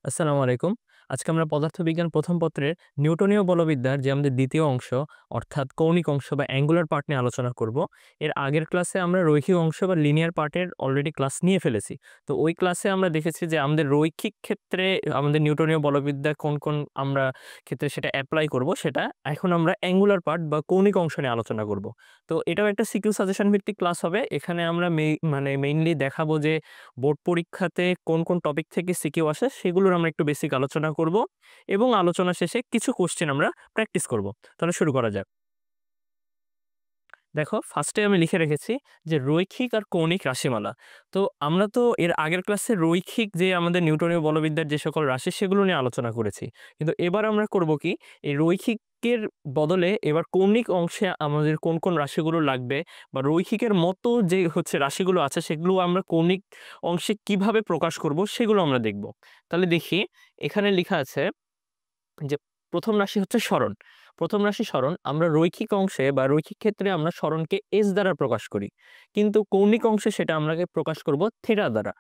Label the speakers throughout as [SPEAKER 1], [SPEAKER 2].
[SPEAKER 1] আসসালামু আলাইকুম। আজকে আমরা পদার্থবিজ্ঞান প্রথম পত্রের নিউটনীয় বলবিদ্যার যে আমাদের দ্বিতীয় অংশ অর্থাৎ কৌণিক অংশ বা অ্যাঙ্গুলার পার্ট নিয়ে আলোচনা করব। এর আগের ক্লাসে আমরা রৈখিক অংশ বা লিনিয়ার পার্টের অলরেডি ক্লাস নিয়ে ফেলেছি। তো ওই ক্লাসে আমরা দেখেছি যে আমাদের রৈখিক ক্ষেত্রে আমাদের নিউটনীয় বলবিদ্যা কোন আমরা ক্ষেত্রে সেটা এপ্লাই করব সেটা এখন আমরা অ্যাঙ্গুলার পার্ট বা কৌণিক অংশ নিয়ে আলোচনা করব। তো এটাও একটা সিকিউ সাজেশন ভিত্তিক ক্লাস হবে। এখানে আমরা মেইনলি দেখাবো যে বোর্ড পরীক্ষাতে কোন টপিক থেকে সিকিউ আসে সেগুলোর আমরা একটু বেসিক আলোচনা করব এবং আলোচনা শেষে কিছু কোশ্চেন আমরা প্র্যাকটিস করব। তাহলে শুরু করা যাক। দেখো ফার্স্টে আমি লিখে রেখেছি যে রৈখিক আর কৌণিক রাশিমালা। তো আমরা তো এর আগের ক্লাসে রৈখিক যে আমাদের নিউটনীয় বলবিদ্যার যে সকল রাশি সেগুলো নিয়ে আলোচনা করেছি। কিন্তু এবার আমরা করব কি এই রৈখিকের বদলে এবার কৌণিক অংশে আমাদের কোন রাশিগুলো লাগবে বা রৈখিকের মতো যে রাশিগুলো আছে সেগুলো আমরা কৌণিক অংশে কিভাবে প্রকাশ করব সেগুলো আমরা দেখব। তাহলে দেখি এখানে লেখা আছে যে প্রথম রাশি হচ্ছে সরণ। প্রথম রাশি সরণ আমরা রৈখিক অংশে বা রৈখিক ক্ষেত্রে আমরা সরণকে এস দ্বারা প্রকাশ করি। কিন্তু কৌণিক অংশে সেটা আমরাকে প্রকাশ করব থিটা দ্বারা।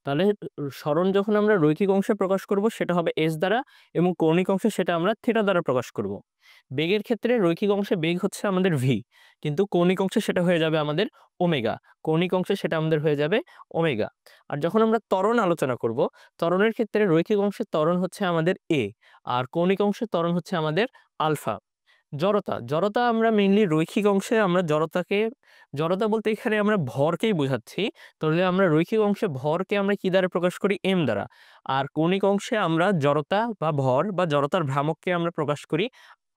[SPEAKER 1] তাহলে সরণ যখন আমরা রৈখিক অংশে প্রকাশ করব সেটা হবে এস দ্বারা এবং কৌণিক অংশে সেটা আমরা থিটা দ্বারা প্রকাশ করব। বেগের ক্ষেত্রে রৈখিক অংশে বেগ হচ্ছে আমাদের ভি, কিন্তু কৌণিক অংশে সেটা হয়ে যাবে আমাদের ওমেগা। কৌণিক অংশে সেটা আমাদের হয়ে যাবে ওমেগা। আর যখন আমরা ত্বরণ আলোচনা করব, ত্বরণের ক্ষেত্রে রৈখিক অংশের ত্বরণ হচ্ছে আমাদের এ আর কৌণিক অংশের ত্বরণ হচ্ছে আমাদের আলফা। জড়তা আমরা মেইনলি রৈখিক অংশে আমরা জড়তা বলতে এখানে আমরা ভরকেই বোঝাচ্ছি। তাহলে আমরা রৈখিক অংশে ভরকে আমরা কি দ্বারা প্রকাশ করি? এম দ্বারা। আর কৌণিক অংশে আমরা জড়তা বা ভর বা জড়তার ভ্রামককে আমরা প্রকাশ করি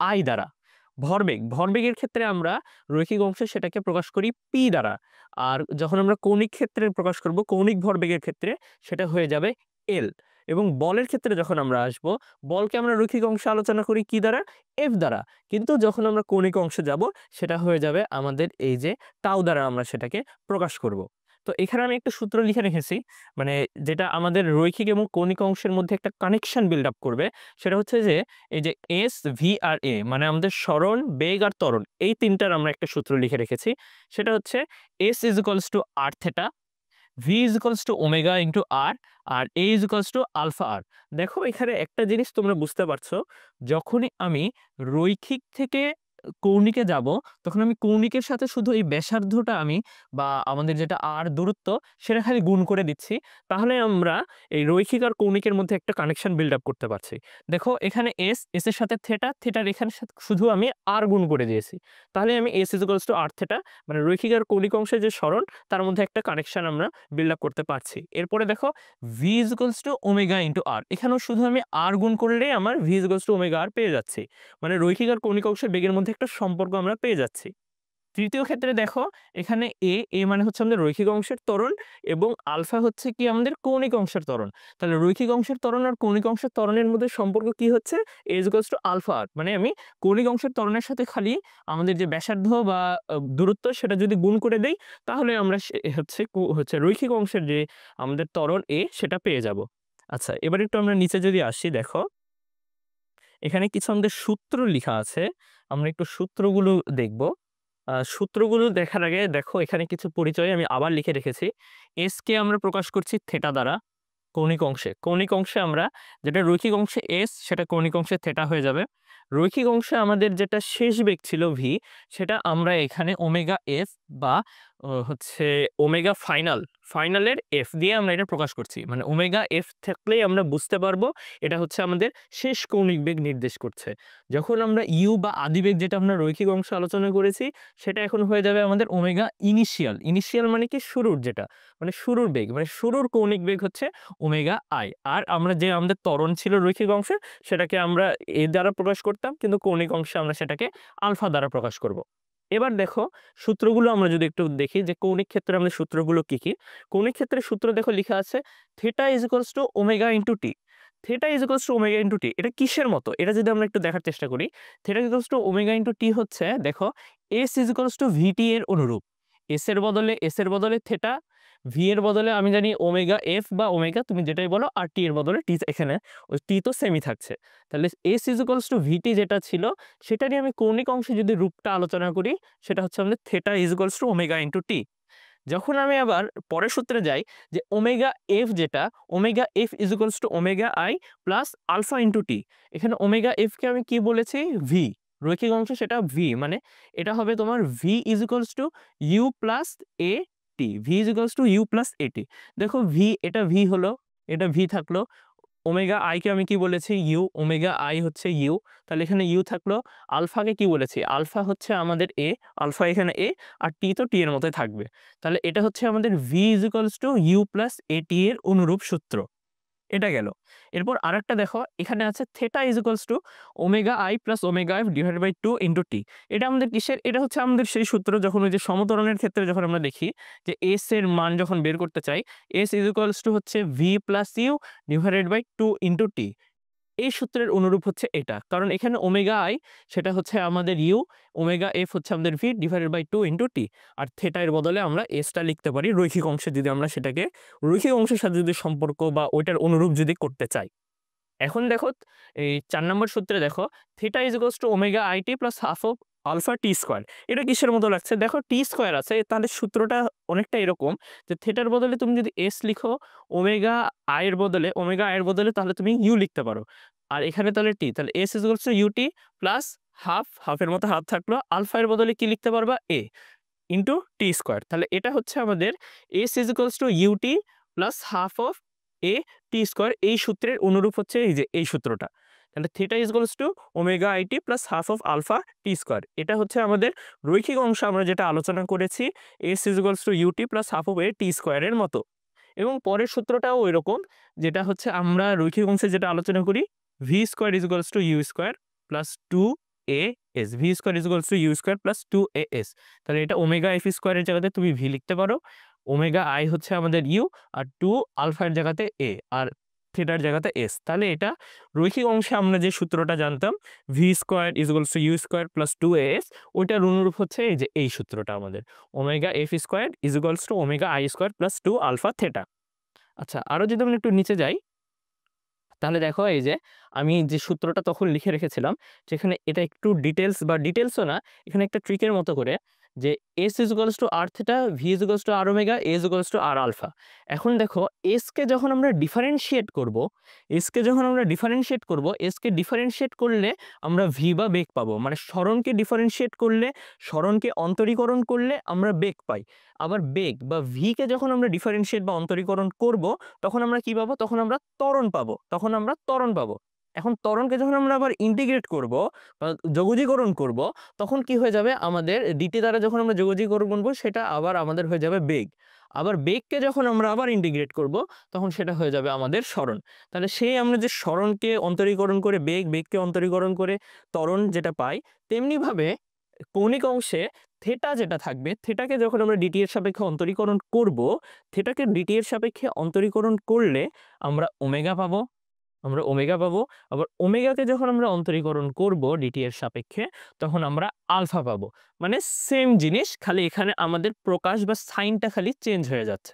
[SPEAKER 1] আই দ্বারা। ভরবেগের ক্ষেত্রে আমরা রৈখিক অংশে সেটাকে প্রকাশ করি পি দ্বারা। আর যখন আমরা কৌণিক ক্ষেত্রে প্রকাশ করব, কৌণিক ভরবেগের ক্ষেত্রে সেটা হয়ে যাবে এল। এবং বলের ক্ষেত্রে যখন আমরা আসব, বলকে আমরা রৈখিক অংশে আলোচনা করি কি দ্বারা? এফ দ্বারা। কিন্তু যখন আমরা কৌণিক অংশে যাব সেটা হয়ে যাবে আমাদের এই যে টাউ দ্বারা আমরা সেটাকে প্রকাশ করব। তো এখানে আমি একটা সূত্র লিখে রেখেছি, মানে যেটা আমাদের রৈখিক এবং কৌণিক অংশের মধ্যে একটা কানেকশন বিল্ড আপ করবে। সেটা হচ্ছে যে এই যে এস ভি আর এ মানে আমাদের সরণ, বেগ আর ত্বরণ এই তিনটার আমরা একটা সূত্র লিখে রেখেছি। সেটা হচ্ছে S is equals to R theta, V is equals to omega into R, আর A is equals to alpha R. দেখো এখানে একটা জিনিস তোমরা বুঝতে পারছো, যখনই আমি রৈখিক থেকে কৌণিকে যাব তখন আমি কৌণিকের সাথে শুধু এই ব্যাসার্ধটা আমি বা আমাদের যেটা আর দূরত্ব সেটা খালি গুণ করে দিচ্ছি। তাহলে আমরা এই রৈখিক আর কৌণিকের মধ্যে একটা কানেকশন বিল্ড আপ করতে পারছি। দেখো এখানে এস এর সাথে থেটার এখানে সাথে শুধু আমি আর গুণ করে দিয়েছি। তাহলে আমি S is equals to R theta মানে রৈখিক আর কৌণিক অংশের যে সরণ তার মধ্যে একটা কানেকশন আমরা বিল্ড আপ করতে পারছি। এরপরে দেখো V is equals to omega into R, এখানেও শুধু আমি আর গুণ করলেই আমার V is equals to omega R পেয়ে যাচ্ছি। মানে রৈখিক আর কৌণিক অংশের বেগের মধ্যে একটা সম্পর্ক আমরা পেয়ে যাচ্ছি। তৃতীয় ক্ষেত্রে দেখো এখানে এ মানে হচ্ছে আমাদের রৈখিক অংশের ত্বরণ এবং আলফা হচ্ছে কি আমাদের কৌণিক অংশের ত্বরণ। তাহলে রৈখিক অংশের ত্বরণ আর কৌণিক অংশের ত্বরণের মধ্যে সম্পর্ক কি হচ্ছে? এ ইজ ইকুয়ালস টু আলফা আর। মানে আমি কৌণিক অংশের ত্বরণের সাথে খালি আমাদের যে ব্যাসার্ধ বা দূরত্ব সেটা যদি গুণ করে দেই তাহলে আমরা হচ্ছে রৈখিক অংশের যে আমাদের ত্বরণ সেটা পেয়ে যাব। আচ্ছা, এবার একটু আমরা নিচে যদি আসি, দেখো এখানে কিছু আমাদের সূত্র লিখা আছে। আমরা একটু সূত্রগুলো দেখব। সূত্রগুলো দেখার আগে দেখো এখানে কিছু পরিচয় আমি আবার লিখে রেখেছি। S কে আমরা প্রকাশ করছি থেটা দ্বারা কৌণিক অংশে। কৌণিক অংশে আমরা যেটা রৈখিক অংশে S সেটা কৌণিক অংশে থেটা হয়ে যাবে। রৈখিক অংশে আমাদের যেটা শেষ বেগ ছিল V সেটা আমরা এখানে ওমেগা F বা হচ্ছে ওমেগা ফাইনালের F দিয়ে আমরা এটা প্রকাশ করছি। মানে ওমেগা F থাকলেই আমরা বুঝতে পারবো এটা হচ্ছে আমাদের শেষ কৌণিক বেগ নির্দেশ করছে। যখন আমরা ইউ বা আদিবেগ যেটা আমরা রৈখিক অংশে আলোচনা করেছি সেটা এখন হয়ে যাবে আমাদের ওমেগা ইনিশিয়াল মানে কি শুরুর যেটা, মানে শুরুর বেগ মানে শুরুর কৌণিক বেগ হচ্ছে ওমেগা আই। আর আমরা যে আমাদের ত্বরণ ছিল রৈখিক অংশে সেটাকে আমরা এ দ্বারা প্রকাশ করতাম, কিন্তু কৌণিক অংশে আমরা সেটাকে আলফা দ্বারা প্রকাশ করব। এবার দেখো সূত্রগুলো আমরা যদি একটু দেখি যে কৌণিক ক্ষেত্রে আমাদের সূত্রগুলো কি কি। কৌণিক ক্ষেত্রে সূত্র দেখো লিখা আছে theta is equals to omega into T. Theta is equals to omega into T, এটা কিসের মতো এটা যদি আমরা একটু দেখার চেষ্টা করি। Theta is equals to omega into T হচ্ছে দেখো S is equals to V T এর অনুরূপ। এস এর বদলে থেটা, ভি এর বদলে আমি জানি ওমেগা এফ বা ওমেগা তুমি যেটাই বলো, আর টি এর বদলে টি, এখানে ওই টি তো সেমই থাকছে। তাহলে এস ইজ ইকুয়ালস টু ভিটি যেটা ছিল সেটা নিয়ে আমি কৌণিক অংশে যদি রূপটা আলোচনা করি সেটা হচ্ছে আমাদের theta is equals to omega into T. যখন আমি আবার পরের সূত্রে যাই যে ওমেগা এফ যেটা omega F is equals to omega I plus alpha into T. এখানে ওমেগা এফকে আমি কি বলেছি ভি, রৈখিক অংশ সেটা ভি, মানে এটা হবে তোমার V is equals to U plus A T, V is equals to U plus A T. দেখো ভি, এটা ভি হলো, এটা ভি থাকলো, ওমেগা আই কে আমি কি বলেছি ইউ, ওমেগা আই হচ্ছে ইউ, তাহলে এখানে ইউ থাকলো। আলফাকে কি বলেছি, আলফা হচ্ছে আমাদের এ, আলফা এখানে এ, আর টি তো টি এর মতোই থাকবে। তাহলে এটা হচ্ছে আমাদের V is equals to U plus A T এর অনুরূপ সূত্র, এটা গেল। এরপর আরেকটা দেখো এখানে আছে theta is equals to omega I plus omega F divided by 2 into T. এটা আমাদের কিসের, এটা হচ্ছে আমাদের সেই সূত্র যখন ওই যে সমত্বরণের ক্ষেত্রে যখন আমরা দেখি যে এস এর মান যখন বের করতে চাই, এস ইজ ইকুয়ালস টু হচ্ছে V plus U divided by 2 into T. এই সূত্রের অনুরূপ হচ্ছে এটা, কারণ এখানে ওমেগা আই সেটা হচ্ছে আমাদের ইউ, ওমেগা এফ হচ্ছে আমাদের V divided by 2 into T, আর থেটা এর বদলে আমরা এসটা লিখতে পারি রৈখিক অংশে, যদি আমরা সেটাকে রৈখিক অংশের সাথে যদি সম্পর্ক বা ওইটার অনুরূপ যদি করতে চাই। এখন দেখো এই 4 নম্বর সূত্রে দেখো theta is equals to omega I T plus half of alpha T square. এটা কিসের মতো লাগছে, দেখো টি স্কোয়ার আছে, তাহলে সূত্রটা অনেকটা এরকম যে থিটার বদলে তুমি যদি এস লিখো, ওমেগা আই এর বদলে তাহলে তুমি ইউ লিখতে পারো, আর এখানে তাহলে টি, তাহলে S is equals to U T plus হাফের মতো হাফ থাকলো, আলফা এর বদলে কি লিখতে পারবা এ ইন্টু টি স্কোয়ার। তাহলে এটা হচ্ছে আমাদের S is equals to U T plus half of A T square. এই সূত্রের অনুরূপ হচ্ছে এই যে এই সূত্রটা। তাহলে theta is equals to omega I T plus half of alpha T square. এটা হচ্ছে আমাদের রৈখিক অংশ আমরা যেটা আলোচনা করেছি, S is equals to U T plus half of A T স্কোয়ারের মতো। এবং পরের সূত্রটাও ওই রকম, যেটা হচ্ছে আমরা রৈখিক অংশে যেটা আলোচনা করি, V square is equals to U square plus 2 S, V square is equals to U square plus 2 S. তাহলে এটা ওমেগা এফ স্কোয়ারের জায়গাতে তুমি ভি লিখতে পারো, ওমেগা আই হচ্ছে আমাদের ইউ, আর 2 আলফার জায়গাতে এ, আর থিটার জায়গাতে এস। তাহলে এটা রৈখিক অংশে আমরা যে সূত্রটা জানতাম V square is equals to U square plus 2 S, ওইটার অনুরূপ হচ্ছে এই যে এই সূত্রটা আমাদের omega F square is equals to omega I square plus 2 alpha theta. আচ্ছা, আরো যদি আমরা একটু নিচে যাই, তাহলে দেখো এই যে আমি যে সূত্রটা তখন লিখে রেখেছিলাম, যেখানে এটা একটু ডিটেলসও না, এখানে একটা ট্রিকের মতো করে, যে S is equals to R theta, V is equals to R omega, A is equals to R alpha. এখন দেখো এসকে যখন আমরা ডিফারেন্সিয়েট করব, এসকে ডিফারেন্সিয়েট করলে আমরা ভি বা বেগ পাবো, মানে সরণকে ডিফারেন্সিয়েট করলে, সরণকে অন্তরীকরণ করলে আমরা বেগ পাই। আবার বেগ বা ভিকে যখন আমরা ডিফারেন্সিয়েট বা অন্তরীকরণ করব, তখন আমরা কি পাবো, তখন আমরা ত্বরণ পাবো। এখন ত্বরণকে যখন আমরা আবার ইন্টিগ্রেট করব বা যোগজীকরণ করব, তখন কি হয়ে যাবে, আমাদের ডিটি দ্বারা যখন আমরা যোগজীকরণ করব সেটা আবার আমাদের হয়ে যাবে বেগ। আবার বেগকে যখন আমরা আবার ইন্টিগ্রেট করব, তখন সেটা হয়ে যাবে আমাদের সরণ। তাহলে সেই আমরা যে সরণকে অন্তরীকরণ করে বেগকে অন্তরীকরণ করে ত্বরণ যেটা পাই, তেমনিভাবে কৌণিক অংশে থেটা যেটা থাকবে, থেটাকে যখন আমরা ডিটি এর সাপেক্ষে অন্তরীকরণ করব, থেটাকে ডিটি এর সাপেক্ষে অন্তরীকরণ করলে আমরা ওমেগা পাবো। আবার ওমেগাকে যখন আমরা অন্তরীকরণ করব ডিটি এর সাপেক্ষে, তখন আমরা আলফা পাবো। মানে সেম জিনিস, খালি এখানে আমাদের প্রকাশ বা সাইনটা খালি চেঞ্জ হয়ে যাচ্ছে।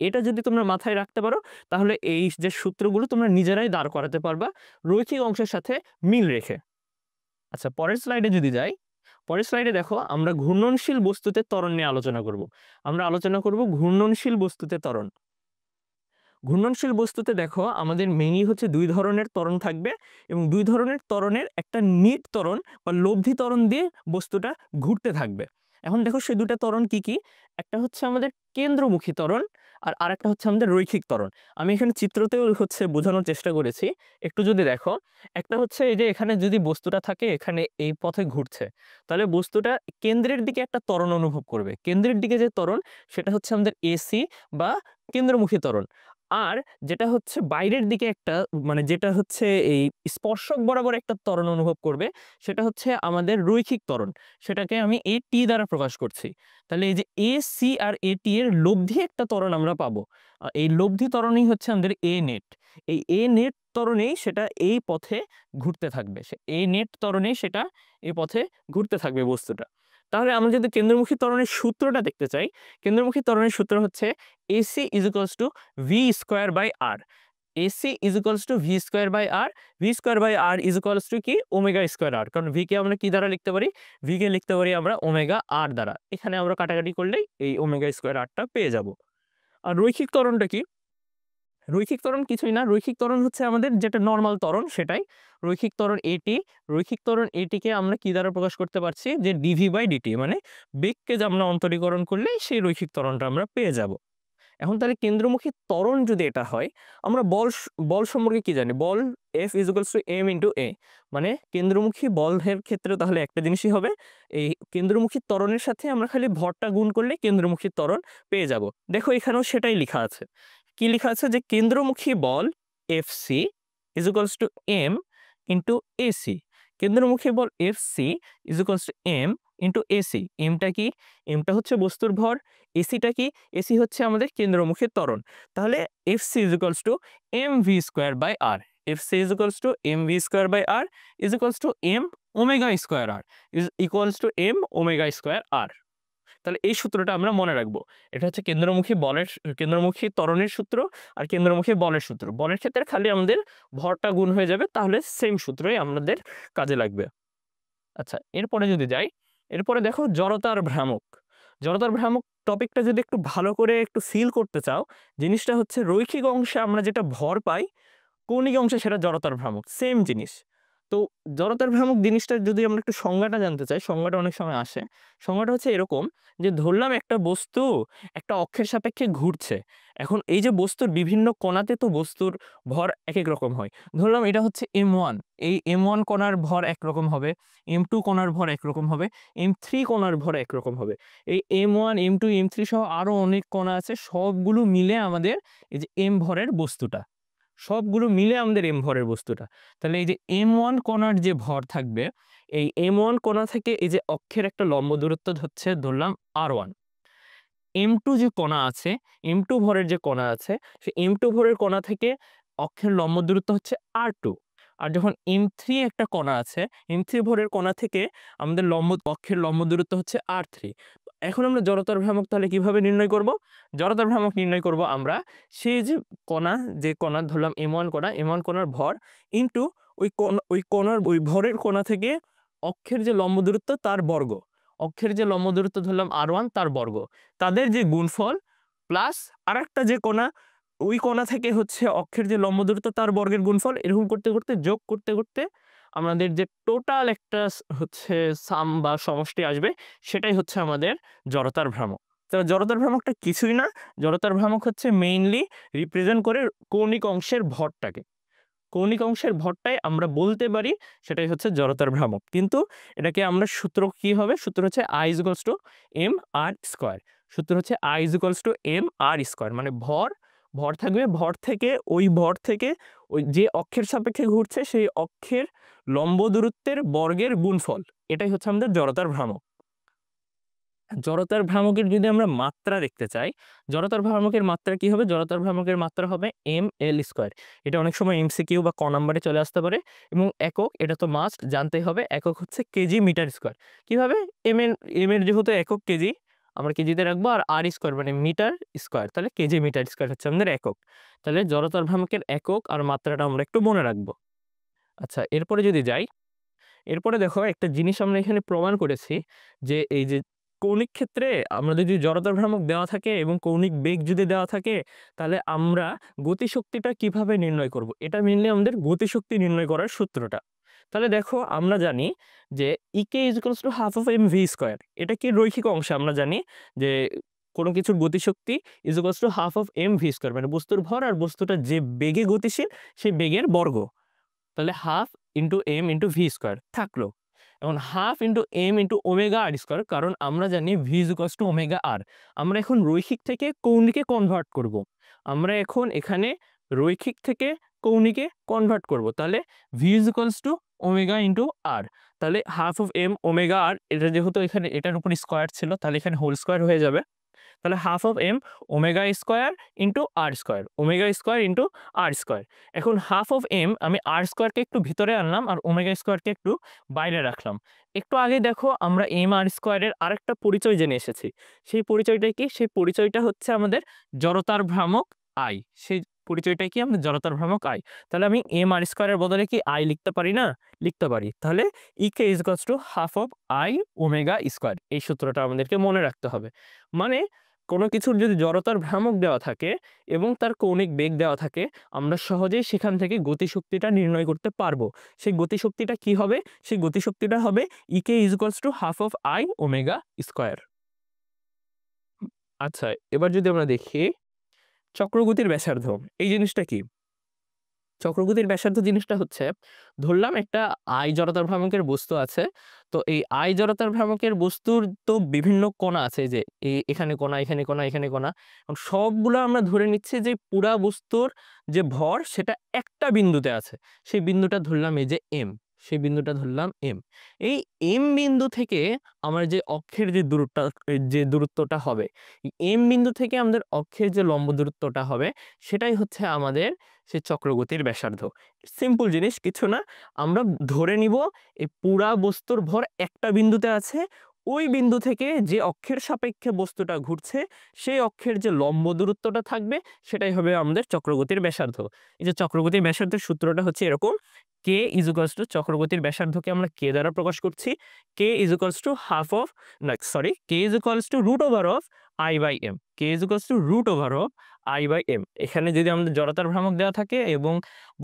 [SPEAKER 1] এটা যদি তোমরা মাথায় রাখতে পারো, তাহলে এই যে সূত্রগুলো তোমরা নিজেরাই দাঁড় করাতে পারবা রৈখিক অংশের সাথে মিল রেখে। আচ্ছা, পরের স্লাইডে যদি যাই, পরের স্লাইডে দেখো আমরা ঘূর্ণনশীল বস্তুতে ত্বরণ নিয়ে আলোচনা করব। আমরা আলোচনা করব ঘূর্ণনশীল বস্তুতে ত্বরণ। ঘূর্ণনশীল বস্তুতে দেখো আমাদের মেইনলি হচ্ছে দুই ধরনের ত্বরণ থাকবে, এবং দুই ধরনের ত্বরণের একটা নিট ত্বরণ বা লব্ধি ত্বরণ দিয়ে বস্তুটা ঘুরতে থাকবে। এখন দেখো সেই দুটা ত্বরণ কি কি, একটা হচ্ছে আমাদের কেন্দ্রমুখী ত্বরণ, আর আরেকটা হচ্ছে আমাদের রৈখিক ত্বরণ। আমি এখানে চিত্রতেও হচ্ছে বোঝানোর চেষ্টা করেছি, একটু যদি দেখো, একটা হচ্ছে এই যে এখানে যদি বস্তুটা থাকে এখানে এই পথে ঘুরছে, তাহলে বস্তুটা কেন্দ্রের দিকে একটা ত্বরণ অনুভব করবে। কেন্দ্রের দিকে যে ত্বরণ সেটা হচ্ছে আমাদের এসি বা কেন্দ্রমুখী ত্বরণ। আর যেটা হচ্ছে বাইরের দিকে একটা, মানে যেটা হচ্ছে এই স্পর্শক বরাবর একটা ত্বরণ অনুভব করবে, সেটা হচ্ছে আমাদের রৈখিক ত্বরণ। সেটাকে আমি এ টি দ্বারা প্রকাশ করছি। তাহলে এই যে A C R A T এর লব্ধি একটা ত্বরণ আমরা পাবো, এই লব্ধি ত্বরণই হচ্ছে আমাদের এ নেট। এই এ নেট ত্বরণেই সেটা এই পথে ঘুরতে থাকবে, এই নেট ত্বরণেই সেটা এই পথে ঘুরতে থাকবে বস্তুটা। তাহলে আমরা যদি কেন্দ্রমুখী ত্বরণের সূত্রটা দেখতে চাই, কেন্দ্রমুখী ত্বরণের সূত্র হচ্ছে AC is equals to V square by R. AC is equals to V square by R, V square by R is equals to কি ওমেগা স্কোয়ার আর, কারণ ভি কে আমরা কি দ্বারা লিখতে পারি, ভি কে লিখতে পারি আমরা ওমেগা আর দ্বারা। এখানে আমরা কাটাকাটি করলেই এই ওমেগা স্কোয়ার আরটা পেয়ে যাব। আর রৈখিক ত্বরণটা কি? রৈখিক ত্বরণ কিছুই না, রৈখিক ত্বরণ হচ্ছে আমাদের যেটা নর্মাল ত্বরণ সেটাই। রৈখিক ত্বরণ এটি, রৈখিক ত্বরণ এটিকে আমরা কি দ্বারা প্রকাশ করতে পারছি, যে ডিভি বাই ডিটি, মানে বেগকে যে আমরা অন্তরীকরণ করলেই সেই রৈখিক ত্বরণটা আমরা পেয়ে যাব। এখন তাহলে কেন্দ্রমুখী ত্বরণ যদি এটা হয়, আমরা বল সম্পর্কে কি জানি, বল F is equals to M into A, মানে কেন্দ্রমুখী বলের ক্ষেত্রে তাহলে একটা জিনিসই হবে, এই কেন্দ্রমুখী ত্বরণের সাথে আমরা খালি ভরটা গুণ করলে কেন্দ্রমুখী ত্বরণ পেয়ে যাব। দেখো এখানেও সেটাই লেখা আছে, কি লেখা আছে, যে কেন্দ্রমুখী বল FC is equals to M into A C, কেন্দ্রমুখী বল FC is equals to M into A C. এমটা কি, এমটা হচ্ছে বস্তুর ভর, এসিটা কি, এসি হচ্ছে আমাদের কেন্দ্রমুখী ত্বরণ। তাহলে FC is equals to M V square by R, FC is equals to M V square by R is equals to M omega square R is equals to M omega square R. তাহলে এই সূত্রটা আমরা মনে রাখবো। এটা হচ্ছে কেন্দ্রমুখী বলের, কেন্দ্রমুখী ত্বরণের সূত্র আর কেন্দ্রমুখী বলের সূত্র। বলের ক্ষেত্রে খালি আমাদের ভরটা গুণ হয়ে যাবে, তাহলে সেম সূত্রই আমাদের কাজে লাগবে। আচ্ছা, এরপরে যদি যাই, এরপরে দেখো জড়তার ভ্রামক। জড়তার ভ্রামক টপিকটা যদি একটু ভালো করে একটু ফিল করতে চাও, জিনিসটা হচ্ছে রৈখিক অংশে আমরা যেটা ভর পাই, কৌণিক অংশে সেটা জড়তার ভ্রামক, সেম জিনিস। তো জড়তার ভ্রামক জিনিসটা যদি আমরা একটু সংজ্ঞাটা জানতে চাই, সংজ্ঞাটা অনেক সময় আসে। সংজ্ঞাটা হচ্ছে এরকম, যে ধরলাম একটা বস্তু একটা অক্ষের সাপেক্ষে ঘুরছে। এখন এই যে বস্তুর বিভিন্ন কণাতে তো বস্তুর ভর এক এক রকম হয়। ধরলাম এটা হচ্ছে M1, এই M1 কণার ভর একরকম হবে, M2 কণার ভর একরকম হবে, M3 কণার ভর একরকম হবে। এই M1 M2 M3 সহ আরো অনেক কণা আছে, সবগুলো মিলে আমাদের এই যে M ভরের বস্তুটা, সবগুলো মিলে আমাদের এম ভরের বস্তুটা। তাহলে এই যে M1 কণার যে ভর থাকবে, এই M1 কণা থেকে এই যে অক্ষের একটা লম্ব দূরত্ব হচ্ছে ধরলাম R1। M2 যে কণা আছে, M2 ভরের যে কণা আছে, সেই M2 ভরের কণা থেকে অক্ষের লম্ব দূরত্ব হচ্ছে R2। আর যখন M3 একটা কণা আছে, M3 ভরের কণা থেকে আমাদের অক্ষের লম্ব দূরত্ব হচ্ছে R3। এখন আমরা জড়তার ভ্রামক তাহলে কিভাবে নির্ণয় করব? জড়তার ভ্রামক নির্ণয় করব আমরা সেই যে কণা ধরলাম M1 কণা, M1 কণার ভর ইনটু ওই কণার ওই ভরের কণা থেকে অক্ষের যে লম্ব দূরত্ব তার বর্গ, অক্ষের যে লম্ব দূরত্ব ধরলাম R1 তার বর্গ, তাদের যে গুণফল প্লাস আরেকটা যে কণা, ওই কণা থেকে হচ্ছে অক্ষের যে লম্ব দূরত্ব তার বর্গের গুণফল, এরকম করতে করতে যোগ করতে করতে আমাদের যে টোটাল একটা হচ্ছে সাম বা সমষ্টি আসবে, সেটাই হচ্ছে আমাদের জড়তার ভ্রামক। তো জড়তার ভ্রামকটা কিছুই না, জড়তার ভ্রামক হচ্ছে মেইনলি রিপ্রেজেন্ট করে কৌণিক অংশের ভরটাকে, কৌণিক অংশের ভরটাই আমরা বলতে পারি সেটাই হচ্ছে জড়তার ভ্রামক। কিন্তু এটাকে আমরা সূত্র কি হবে, সূত্র হচ্ছে I is equals to M R square, সূত্র হচ্ছে I is equals to M R square, মানে ভর থাকবে, ভর থেকে ওই যে অক্ষের সাপেক্ষে ঘুরছে সেই অক্ষের লম্ব দূরত্বের বর্গের গুণফল, এটাই হচ্ছে আমাদের জড়তার ভ্রামক। জড়তার ভ্রামকের যদি আমরা মাত্রা দেখতে চাই, জড়তার ভ্রামকের মাত্রা কি হবে, জড়তার ভ্রামকের মাত্রা হবে ml স্কোয়ার। এটা অনেক সময় MCQ বা ক নাম্বারে চলে আসতে পারে, এবং একক এটা তো মাস্ট জানতেই হবে, একক হচ্ছে কেজি মিটার স্কোয়ার। কিভাবে, এম এর যেহেতু একক কেজি আমরা কেজিতে রাখবো, আর আর স্কোয়ার মানে মিটার স্কোয়ার, তাহলে কেজি মিটার স্কোয়ার হচ্ছে আমাদের একক। তাহলে জড়তার ভ্রামকের একক আর মাত্রাটা আমরা একটু মনে রাখবো। আচ্ছা, এরপরে যদি যাই, এরপরে দেখো একটা জিনিস আমরা এখানে প্রমাণ করেছি, যে এই যে কৌণিক ক্ষেত্রে আমরা যদি জড়তার ভ্রামক দেওয়া থাকে এবং কৌণিক বেগ যদি দেওয়া থাকে, তাহলে আমরা গতিশক্তিটা কিভাবে নির্ণয় করব, এটা মেনলি আমাদের গতিশক্তি নির্ণয় করার সূত্রটা। তাহলে দেখো আমরা জানি যে E K is equals to half of M V square, এটা কি রৈখিক অংশে আমরা জানি যে কোনো কিছুর গতিশক্তি is equals to half of M V square, মানে বস্তুর ভর আর বস্তুটা যে বেগে গতিশীল সেই বেগের বর্গ। তাহলে half into M into V square থাকলো। এখন half into M into omega R square, কারণ আমরা জানি V is equals to omega R. আমরা এখন রৈখিক থেকে কৌণিকে কনভার্ট করব, আমরা এখন এখানে রৈখিক থেকে কৌণিকে কনভার্ট করব, তাহলে V is equals to omega into R. তাহলে half of M omega R, এটা যেহেতু এখানে এটার উপর স্কোয়ার ছিল, তাহলে এখানে হোল স্কোয়ার হয়ে যাবে। তাহলে half of M omega square into R square, omega square into R square. এখন হাফ অফ এম আমি আর স্কোয়ারকে একটু ভিতরে আনলাম আর ওমেগা স্কোয়ারকে একটু বাইরে রাখলাম। একটু আগে দেখো আমরা এম আর স্কোয়ারের আরেকটা পরিচয় জেনে এসেছি, সেই পরিচয়টা কি, সেই পরিচয়টা হচ্ছে আমাদের জড়তার ভ্রামক আই। সেই পরিচয়টা কি? আমাদের জড়তার ভ্রামক I। তাহলে আমি mr স্কয়ারের বদলে কি I লিখতে পারি না? লিখতে পারি। তাহলে ek = ½ of I omega square. এই সূত্রটা আমাদেরকে মনে রাখতে হবে। মানে কোনো কিছুর যদি জড়তার ভ্রামক দেওয়া থাকে এবং তার কৌণিক বেগ দেওয়া থাকে, আমরা সহজেই সেখান থেকে গতিশক্তিটা নির্ণয় করতে পারবো। সেই গতিশক্তিটা কি হবে? সেই গতিশক্তিটা হবে ek = ½ of I omega square. আচ্ছা, এবার যদি আমরা দেখি চক্রগতির ব্যাসার্ধ, এই জিনিসটা কি? চক্রগতির ব্যাসার্ধ জিনিসটা হচ্ছে, ধরলাম একটা I জড়তার ভ্রামকের বস্তু আছে। তো এই I জড়তার ভ্রামকের বস্তুর তো বিভিন্ন কণা আছে, যে এখানে কণা, এখানে কণা, এখানে কণা। এবং সবগুলা আমরা ধরে নিচ্ছি যে পুরা বস্তুর যে ভর সেটা একটা বিন্দুতে আছে। সেই বিন্দুটা ধরলাম এই যে M, সেই বিন্দুটা ধরলাম M। এই M বিন্দু থেকে আমার যে অক্ষের যে দূরত্বটা হবে, M বিন্দু থেকে আমাদের অক্ষের যে লম্ব দূরত্বটা হবে, সেটাই হচ্ছে আমাদের সেই চক্রগতির ব্যাসার্ধ। সিম্পল জিনিস, কিছু না। আমরা ধরে নিব এই পুরা বস্তুর ভর একটা বিন্দুতে আছে। ওই বিন্দু থেকে যে অক্ষের সাপেক্ষে বস্তুটা ঘুরছে, সেই অক্ষের যে লম্ব দূরত্বটা থাকবে, সেটাই হবে আমাদের চক্রগতির ব্যাসার্ধ। এই যে চক্রগতির ব্যাসার্ধের সূত্রটা হচ্ছে এরকম, k = চক্রগতির ব্যাসার্ধকে আমরা k দ্বারা প্রকাশ করছি। k = half of, না sorry, k √of I/m, k √of I/m। এখানে যদি আমাদের জড়তার ভ্রামক দেওয়া থাকে এবং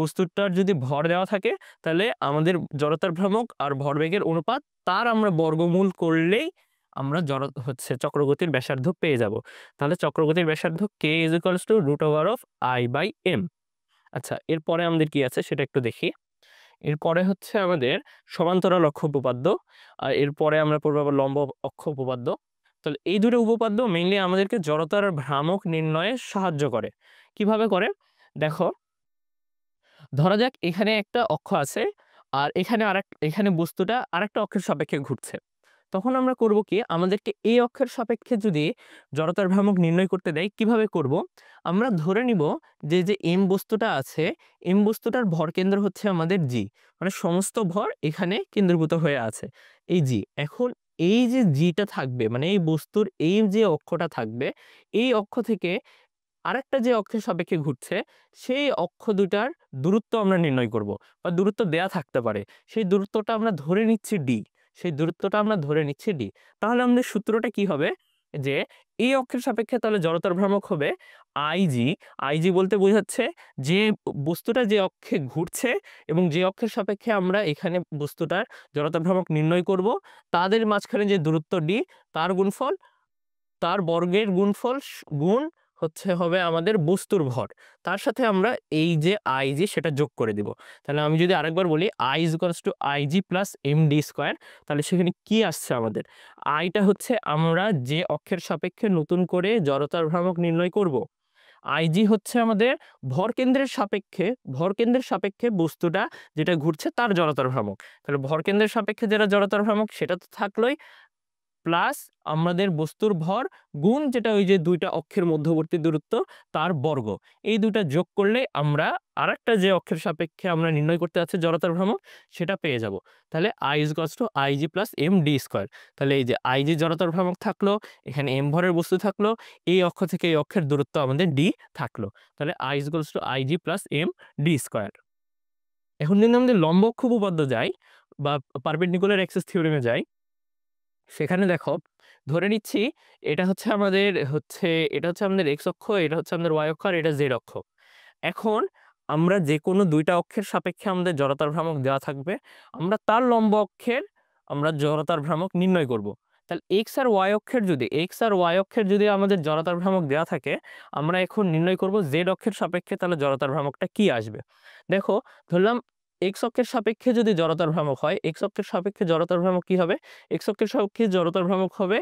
[SPEAKER 1] বস্তুটার যদি ভর দেওয়া থাকে, তাহলে আমাদের জড়তার ভ্রামক আর ভরবেগের অনুপাত, তার আমরা বর্গমূল করলেই আমরা চক্রগতির ব্যাসার্ধ পেয়ে যাব। তাহলে চক্রগতির ব্যাসার্ধ k √of I/m। আচ্ছা, এরপরে আমাদের কি আছে সেটা একটু দেখি। এরপরে হচ্ছে আমাদের সমান্তরাল অক্ষ উপপাদ্য, আর এরপরে আমরা পড়বো আবার লম্ব অক্ষ উপপাদ্য। তাহলে এই দুটো উপপাদ্য মেইনলি আমাদেরকে জড়তার ভ্রামক নির্ণয়ে সাহায্য করে। কিভাবে করে? দেখো, ধরা যাক এখানে একটা অক্ষ আছে, আর এখানে বস্তুটা আরেকটা অক্ষের সাপেক্ষে ঘুরছে। তখন আমরা করব কি, আমাদেরকে এই অক্ষের সাপেক্ষে যদি জড়তার ভ্রামক নির্ণয় করতে দেয়, কিভাবে করব? আমরা ধরে নিব যে m বস্তুটা আছে, m বস্তুটার ভরকেন্দ্র হচ্ছে আমাদের g, মানে সমস্ত ভর এখানে কেন্দ্রীভূত হয়ে আছে এই g। এখন এই যে gটা থাকবে, মানে এই বস্তুর এই যে অক্ষটা থাকবে, এই অক্ষ থেকে আরেকটা যে অক্ষের সাপেক্ষে ঘুরছে, সেই অক্ষ দুটার দূরত্ব আমরা নির্ণয় করব, বা দূরত্ব দেয়া থাকতে পারে। সেই দূরত্বটা আমরা ধরে নিচ্ছি d, সেই দূরত্বটা আমরা ধরে নিচ্ছি d। তাহলে আমাদের সূত্রটা কি হবে? যে এই অক্ষের সাপেক্ষে তাহলে জড়তার ভ্রামক হবে IG। IG বলতে বোঝাচ্ছে যে বস্তুটা যে অক্ষে ঘুরছে এবং যে অক্ষের সাপেক্ষে আমরা এখানে বস্তুটার জড়তার ভ্রামক নির্ণয় করব, তাদের মাঝখানে যে দূরত্ব d, তার গুণফল, তার বর্গের গুণফল গুণ হবে আমাদের বস্তুর ভর। তার সাথে আমরা এই যে IG সেটা যোগ করে দিব। তাহলে আমি যদি আরেকবার বলি I = IG + md², তাহলে সেখানে কি আসছে আমাদের? আইটা হচ্ছে আমরা যে অক্ষের সাপেক্ষে নতুন করে জড়তার ভ্রামক নির্ণয় করব। IG হচ্ছে আমাদের ভরকেন্দ্রের সাপেক্ষে বস্তুটা যেটা ঘুরছে তার জড়তার ভ্রামক। তাহলে ভরকেন্দ্রের সাপেক্ষে যেটা জড়তার ভ্রামক সেটা তো থাকলোই, প্লাস আমাদের বস্তুর ভর গুণ যেটা ওই যে দুইটা অক্ষের মধ্যবর্তী দূরত্ব তার বর্গ, এই দুটা যোগ করলে আমরা আরেকটা যে অক্ষের সাপেক্ষে আমরা নির্ণয় করতে যাচ্ছি জড়তার ভ্রামক, সেটা পেয়ে যাব। তাহলে I = IG + md²। তাহলে এই যে IG জড়তার ভ্রামক থাকলো, এখানে m ভরের বস্তু থাকলো, এই অক্ষ থেকে এই অক্ষের দূরত্ব আমাদের d থাকলো। তাহলে I = IG + md²। এখন যদি আমাদের লম্ব অক্ষ উপপাদ্য যাই বা পারপেন্ডিকুলার অ্যাক্সিস থিওরেমে যাই, সেখানে দেখো, ধরে নিচ্ছি এটা হচ্ছে আমাদের x অক্ষ, এটা হচ্ছে আমাদের y অক্ষ, আর এটা z অক্ষ। এখন আমরা যে কোনো দুইটা অক্ষের সাপেক্ষে আমাদের জড়তার ভ্রামক দেওয়া থাকবে, আমরা তার লম্ব অক্ষের আমরা জড়তার ভ্রামক নির্ণয় করব। তাহলে x আর y অক্ষের যদি আমাদের জড়তার ভ্রামক দেওয়া থাকে, আমরা এখন নির্ণয় করব z অক্ষের সাপেক্ষে তাহলে জড়তার ভ্রামকটা কি আসবে। দেখো, ধরলাম x অক্ষের সাপেক্ষে যদি জড়তার ভ্রামক হয়, x অক্ষের সাপেক্ষে জড়তার ভ্রামক কি হবে? x অক্ষের সাপেক্ষে জড়তার ভ্রামক হবে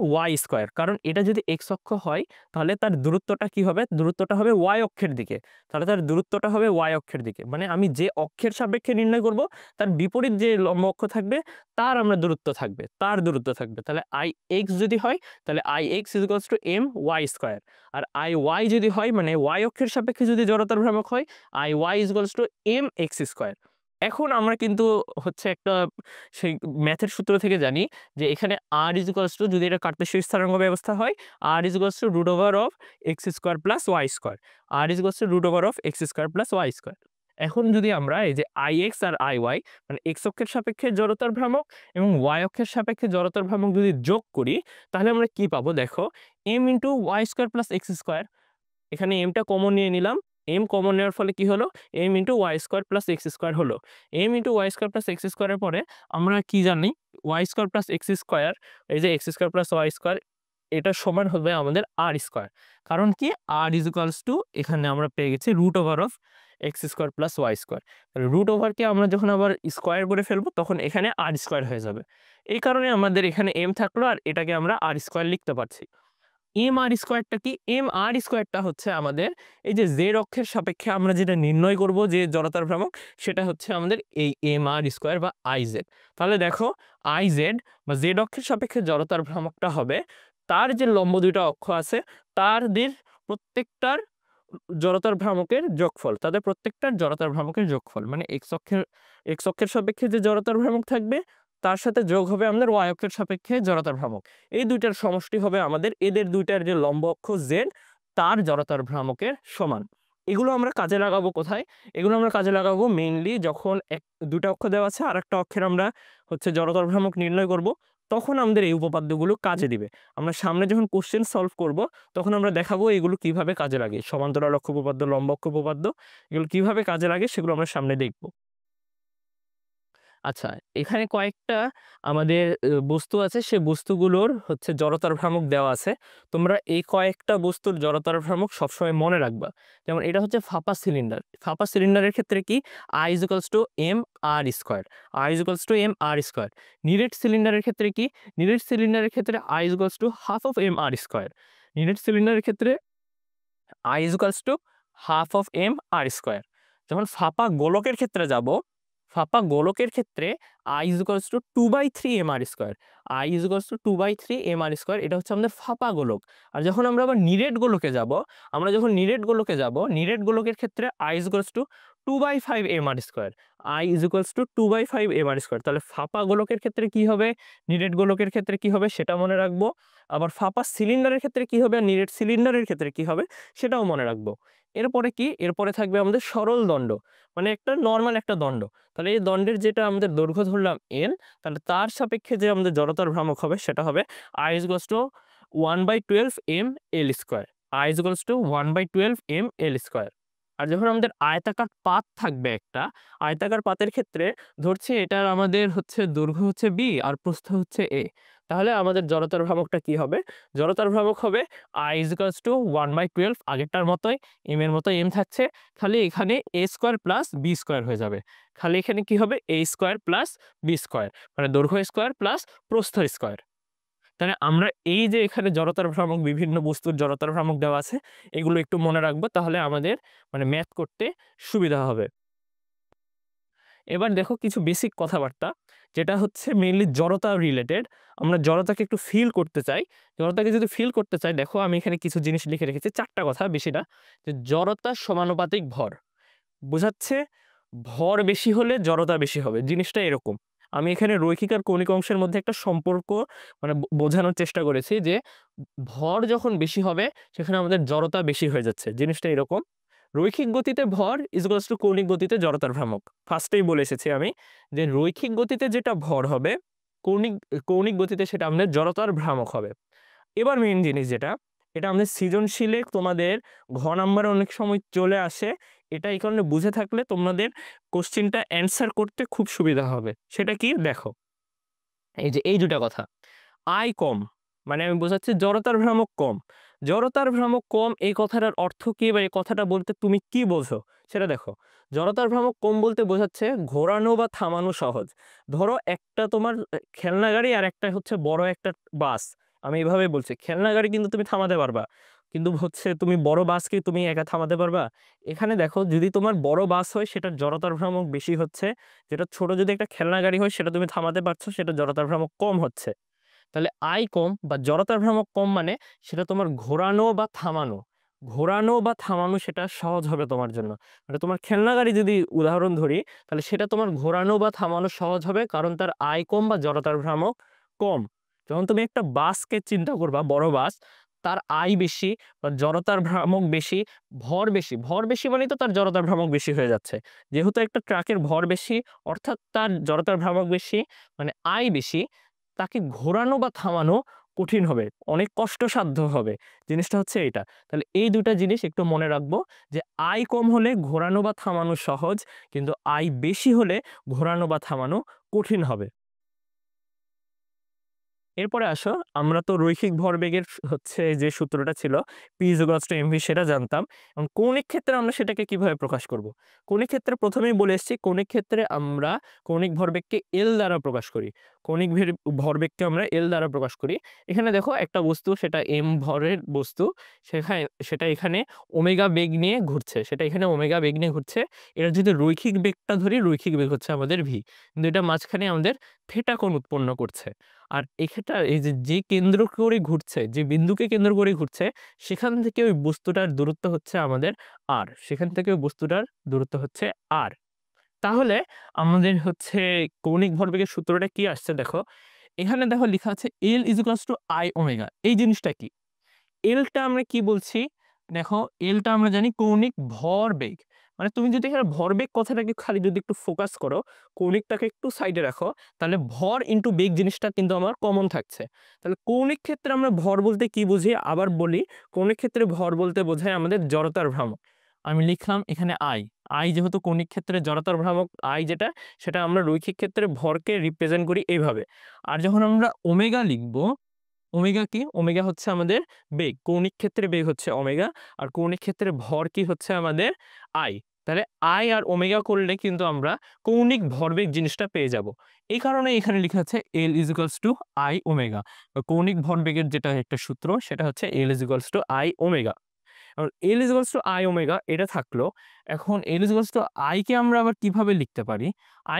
[SPEAKER 1] my²। কারণ এটা যদি x অক্ষ হয়, তাহলে তার দূরত্বটা কি হবে? দূরত্বটা হবে y অক্ষের দিকে। তাহলে তার দূরত্বটা হবে y অক্ষের দিকে, মানে আমি যে অক্ষের সাপেক্ষে নির্ণয় করব, তার বিপরীত যে লম্ব অক্ষ থাকবে, তার দূরত্ব থাকবে। তাহলে ix যদি হয়, তাহলে ix = my²। আর iy যদি হয়, মানে y অক্ষের সাপেক্ষে যদি জড়তার ভ্রামক হয়, iy = mx²। এখন আমরা কিন্তু হচ্ছে একটা সেই ম্যাথের সূত্র থেকে জানি যে এখানে r ইকুয়ালস টু, যদি এটা কার্টেসীয় স্থানাঙ্ক ব্যবস্থা হয়, r equals to root over of X square plus Y square, r equals to root over of X square plus Y square. এখন যদি আমরা এই যে আইএক্স আর আইওয়াই মানে এক্স অক্ষের সাপেক্ষে জড়তার ভ্রামক এবং ওয়াই অক্ষের সাপেক্ষে জড়তার ভ্রামক যদি যোগ করি, তাহলে আমরা কি পাবো দেখো, m into Y square plus X square. এখানে এমটা কমন নিয়ে নিলাম, এম কমন নেওয়ার ফলে কি হলো, M into Y square plus X square হলো। M into Y square plus X স্কোয়ারের পরে আমরা কি জানি, Y square plus X square, এই যে X square plus Y square, এটা সমান হবে আমাদের আর স্কোয়ার। কারণ কি, আর ইকুয়ালস টু এখানে আমরা পেয়ে গেছি root over of X square plus Y square. Root ওভারকে আমরা যখন আবার স্কোয়ার করে ফেলবো তখন এখানে আর স্কোয়ার হয়ে যাবে। এই কারণে আমাদের এখানে এম থাকলো আর এটাকে আমরা আর স্কোয়ার লিখতে পারছি। এম আর স্কোয়ারটা কি, এম আর স্কোয়ারটা হচ্ছে আমাদের এই যে জেড অক্ষের সাপেক্ষে আমরা যেটা নির্ণয় করব যে জড়তার ভ্রামক, সেটা হচ্ছে আমাদের এই এম আর স্কোয়ার বা আই জেড। তাহলে দেখো, আই জেড বা জেড অক্ষের সাপেক্ষে জড়তার ভ্রামকটা হবে তার যে লম্ব দুইটা অক্ষ আছে তাদের প্রত্যেকটার জড়তার ভ্রামকের যোগফল, তাদের প্রত্যেকটার জড়তার ভ্রামকের যোগফল, মানে এক্স অক্ষের সাপেক্ষে যে জড়তার ভ্রামক থাকবে তার সাথে যোগ হবে আমাদের ওয়াই অক্ষের সাপেক্ষে জড়তার ভ্রামক। এই দুইটার সমষ্টি হবে আমাদের এদের দুইটার যে লম্ব অক্ষ জেড তার জড়তার ভ্রামকের সমান। এগুলো আমরা কাজে লাগাবো কোথায়? এগুলো আমরা কাজে লাগাবো মেইনলি যখন দুটা অক্ষ দেওয়া আছে আর একটা অক্ষের আমরা হচ্ছে জড়তার ভ্রামক নির্ণয় করব, তখন আমাদের এই উপপাদ্যগুলো কাজে দিবে। আমরা সামনে যখন কোশ্চেন সলভ করব তখন আমরা দেখাবো এগুলো কিভাবে কাজে লাগে, সমান্তরাল অক্ষ উপপাদ্য, লম্ব অক্ষ উপপাদ্য, এগুলো কিভাবে কাজে লাগে সেগুলো আমরা সামনে দেখব। আচ্ছা, এখানে কয়েকটা আমাদের বস্তু আছে, সে বস্তুগুলোর হচ্ছে জড়তার ভ্রামক দেওয়া আছে। তোমরা এই কয়েকটা বস্তুর জড়তার ভ্রামক সবসময় মনে রাখবা। যেমন এটা হচ্ছে ফাঁপা সিলিন্ডার। ফাঁপা সিলিন্ডারের ক্ষেত্রে কি, I equals to M R square, I equals to M R square. নিরেট সিলিন্ডারের ক্ষেত্রে কি, নিরেট সিলিন্ডারের ক্ষেত্রে I equals to half of M R square. নিরেট সিলিন্ডারের ক্ষেত্রে I equals to half of M R square. যখন ফাঁপা গোলকের ক্ষেত্রে যাব, ফাঁপা গোলকের ক্ষেত্রে I equals to 2/3 M R square, I equals to 2/3 M R square. এটা হচ্ছে আমাদের ফাঁপা গোলক। আর যখন আমরা আবার নিরেট গোলকে যাব, আমরা যখন নিরেট গোলকে যাব, নিরেট গোলকের ক্ষেত্রে I equals to 2/5 M R square, I equals to 2/5 M R square. তাহলে ফাঁপা গোলকের ক্ষেত্রে কি হবে, নিরেট গোলকের ক্ষেত্রে কি হবে সেটা মনে রাখবো। আবার ফাঁপা সিলিন্ডারের ক্ষেত্রে কি হবে আর নিরেট সিলিন্ডারের ক্ষেত্রে কি হবে সেটাও মনে রাখবো। এরপরে কি, এরপরে থাকবে আমাদের সরল দণ্ড, মানে একটা নর্মাল একটা দণ্ড। তাহলে এই দণ্ডের যেটা আমাদের দৈর্ঘ্য ধরলাম এল, তাহলে তার সাপেক্ষে যে আমাদের জড়তার ভ্রামক হবে সেটা হবে I equals to 1/12 M L square, I equals to 1/12 M L square. আর যখন আমাদের আয়তাকার পাত থাকবে একটা, আয়তাকার পাতের ক্ষেত্রে ধরছি এটার আমাদের হচ্ছে দৈর্ঘ্য হচ্ছে বি আর প্রস্থ হচ্ছে এ, তাহলে আমাদের জড়তার ভ্রামকটা কি হবে, জড়তার ভ্রামক হবে I ইকুয়ালস টু 1/12, আগেরটার মতোই এম এর মতো এম থাকছে, খালি এখানে এ স্কোয়ার প্লাস বি স্কোয়ার হয়ে যাবে। খালি এখানে কি হবে, এ স্কোয়ার প্লাস বি স্কোয়ার, মানে দৈর্ঘ্য স্কোয়ার প্লাস প্রস্থ স্কোয়ার। তাহলে আমরা এই যে এখানে জড়তার ভ্রামক, বিভিন্ন বস্তুর জড়তার ভ্রামক দেওয়া আছে, এগুলো একটু মনে রাখবো, তাহলে আমাদের মানে ম্যাথ করতে সুবিধা হবে। এবার দেখো কিছু বেসিক কথাবার্তা, যেটা হচ্ছে মেইনলি জড়তা রিলেটেড। আমরা জড়তাকে একটু ফিল করতে চাই। জড়তাকে যদি ফিল করতে চাই, দেখো আমি এখানে কিছু জিনিস লিখে রেখেছি, চারটা কথা, বেশি না। যে জড়তা সমানুপাতিক ভর বোঝাচ্ছে, ভর বেশি হলে জড়তা বেশি হবে, জিনিসটা এরকম। আমি এখানে রৈখিক আর কৌণিক অংশের মধ্যে একটা সম্পর্ক মানে বোঝানোর চেষ্টা করেছি যে ভর যখন বেশি হবে সেখানে আমাদের জড়তা বেশি হয়ে যাচ্ছে, জিনিসটা এরকম। রৈখিক গতিতে ভর ইকুয়ালস টু কৌণিক গতিতে জড়তার ভ্রামক। ফার্স্টেই বলে এসেছি আমি যে রৈখিক গতিতে যেটা ভর হবে, কৌণিক কৌণিক গতিতে সেটা আমাদের জড়তার ভ্রামক হবে। এবার মেইন জিনিস যেটা, এটা আমাদের সৃজনশীলে তোমাদের ঘ নাম্বারে অনেক সময় চলে আসে, এটা এই কারণে বুঝে থাকলে তোমাদের কোশ্চিনটা অ্যান্সার করতে খুব সুবিধা হবে। সেটা কি দেখো, এই যে এই দুটা কথা, আয় কম মানে আমি বোঝাচ্ছি জড়তার ভ্রামক কম। জড়তার ভ্রামক কম এই কথাটার অর্থ কি, বা এই কথাটা বলতে তুমি কি বোঝো সেটা দেখো। জড়তার ভ্রামক কম বলতে বোঝাচ্ছে ঘোরানো বা থামানো সহজ। ধরো একটা তোমার খেলনা গাড়ি আর একটা হচ্ছে বড় একটা বাস, আমি এইভাবে বলছি, খেলনা গাড়ি কিন্তু তুমি থামাতে পারবা, কিন্তু হচ্ছে তুমি বড় বাসকে তুমি একা থামাতে পারবা? এখানে দেখো, যদি তোমার বড় বাস হয় সেটার জড়তার ভ্রামক বেশি হচ্ছে, যেটা ছোট যদি একটা খেলনা গাড়ি হয় সেটা তুমি থামাতে পারছো, সেটা জড়তার ভ্রামক কম হচ্ছে। তাহলে আয় কম বা জড়তার ভ্রামক কম মানে সেটা তোমার ঘোরানো বা থামানো, ঘোরানো বা থামানো সেটা সহজ হবে তোমার জন্য। মানে তোমার খেলনা গাড়ি যদি উদাহরণ ধরি, তাহলে সেটা তোমার ঘোরানো বা থামানো সহজ হবে কারণ তার আয় কম বা জড়তার ভ্রামক কম। যখন তুমি একটা বাসকে চিন্তা করবা, বড় বাস, তার আয় বেশি বা জড়তার ভ্রামক বেশি, ভর বেশি। ভর বেশি মানেই তো তার জড়তার ভ্রামক বেশি হয়ে যাচ্ছে। যেহেতু একটা ট্রাকের ভর বেশি অর্থাৎ তার জড়তার ভ্রামক বেশি, মানে আয় বেশি, তাকে ঘোরানো বা থামানো কঠিন হবে, অনেক কষ্টসাধ্য হবে। জিনিসটা হচ্ছে এইটা। তাহলে এই ২ টা জিনিস একটু মনে রাখবো যে আয় কম হলে ঘোরানো বা থামানো সহজ, কিন্তু আয় বেশি হলে ঘোরানো বা থামানো কঠিন হবে। এরপরে আসো, আমরা তো রৈখিক ভরবেগের হচ্ছে যে সূত্রটা ছিল P = mv সেটা জানতাম। এবং কৌণিক ক্ষেত্রে আমরা সেটাকে কিভাবে প্রকাশ করব? কৌণিক ক্ষেত্রে প্রথমেই বলে এসেছি, কৌণিক ক্ষেত্রে আমরা কৌণিক ভরবেগকে L দ্বারা প্রকাশ করি। কৌণিক ভরবেগকে আমরা L দ্বারা প্রকাশ করি। এখানে দেখো একটা বস্তু, সেটা m ভরের বস্তু, সেটা এখানে ওমেগা বেগ নিয়ে ঘুরছে। সেটা এখানে ওমেগা বেগ নিয়ে ঘুরছে। এর যদি রৈখিক বেগটা ধরি, রৈখিক বেগ হচ্ছে আমাদের v। কিন্তু এটা মাঝখানে আমাদের থিটা কোণ উৎপন্ন করছে। আর এক্ষেত্রে এই যে কেন্দ্র করে ঘুরছে, যে বিন্দুকে কেন্দ্র করে ঘুরছে, সেখান থেকে ওই বস্তুটার দূরত্ব হচ্ছে আমাদের r। সেখান থেকে ওই বস্তুটার দূরত্ব হচ্ছে r। তাহলে আমাদের হচ্ছে কৌণিক ভরবেগের সূত্রটা কি আসছে দেখো। এখানে দেখো লিখা আছে L = I ওমেগা। এই জিনিসটা কি? এলটা আমরা কি বলছি? দেখো, এলটা আমরা জানি কৌণিক ভরবেগ। মানে তুমি যদি এখানে ভরবেগ কথাটাকে খালি যদি একটু ফোকাস করো, কৌণিকটাকে একটু সাইডে রাখো, তাহলে ভর ইনটু বেগ জিনিসটা কিন্তু আমার কমন থাকছে। তাহলে কৌণিক ক্ষেত্রে আমরা ভর বলতে কি বুঝি? আবার বলি, কৌণিক ক্ষেত্রে ভর বলতে বোঝায় আমাদের জড়তার ভ্রামক। আমি লিখলাম এখানে I। I যেহেতু কৌণিক ক্ষেত্রে জড়তার ভ্রামক I যেটা, সেটা আমরা রৈখিক ক্ষেত্রে ভরকে রিপ্রেজেন্ট করি এইভাবে। আর যখন আমরা ওমেগা লিখব, ওমেগা কি? ওমেগা হচ্ছে আমাদের বেগ। কৌণিক ক্ষেত্রে বেগ হচ্ছে ওমেগা। আর কৌণিক ক্ষেত্রে ভর কি হচ্ছে আমাদের? আই। তাহলে আই আর ওমেগা করলে কিন্তু আমরা কৌণিক ভরবেগ জিনিসটা পেয়ে যাব। এই কারণে এখানে লিখা আছে L = I ওমেগা। কৌণিক ভরবেগের যেটা একটা সূত্র, সেটা হচ্ছে L = I ওমেগা। আর L = I ওমেগা এটা থাকলো। এখন L = I কে আমরা আবার কিভাবে লিখতে পারি?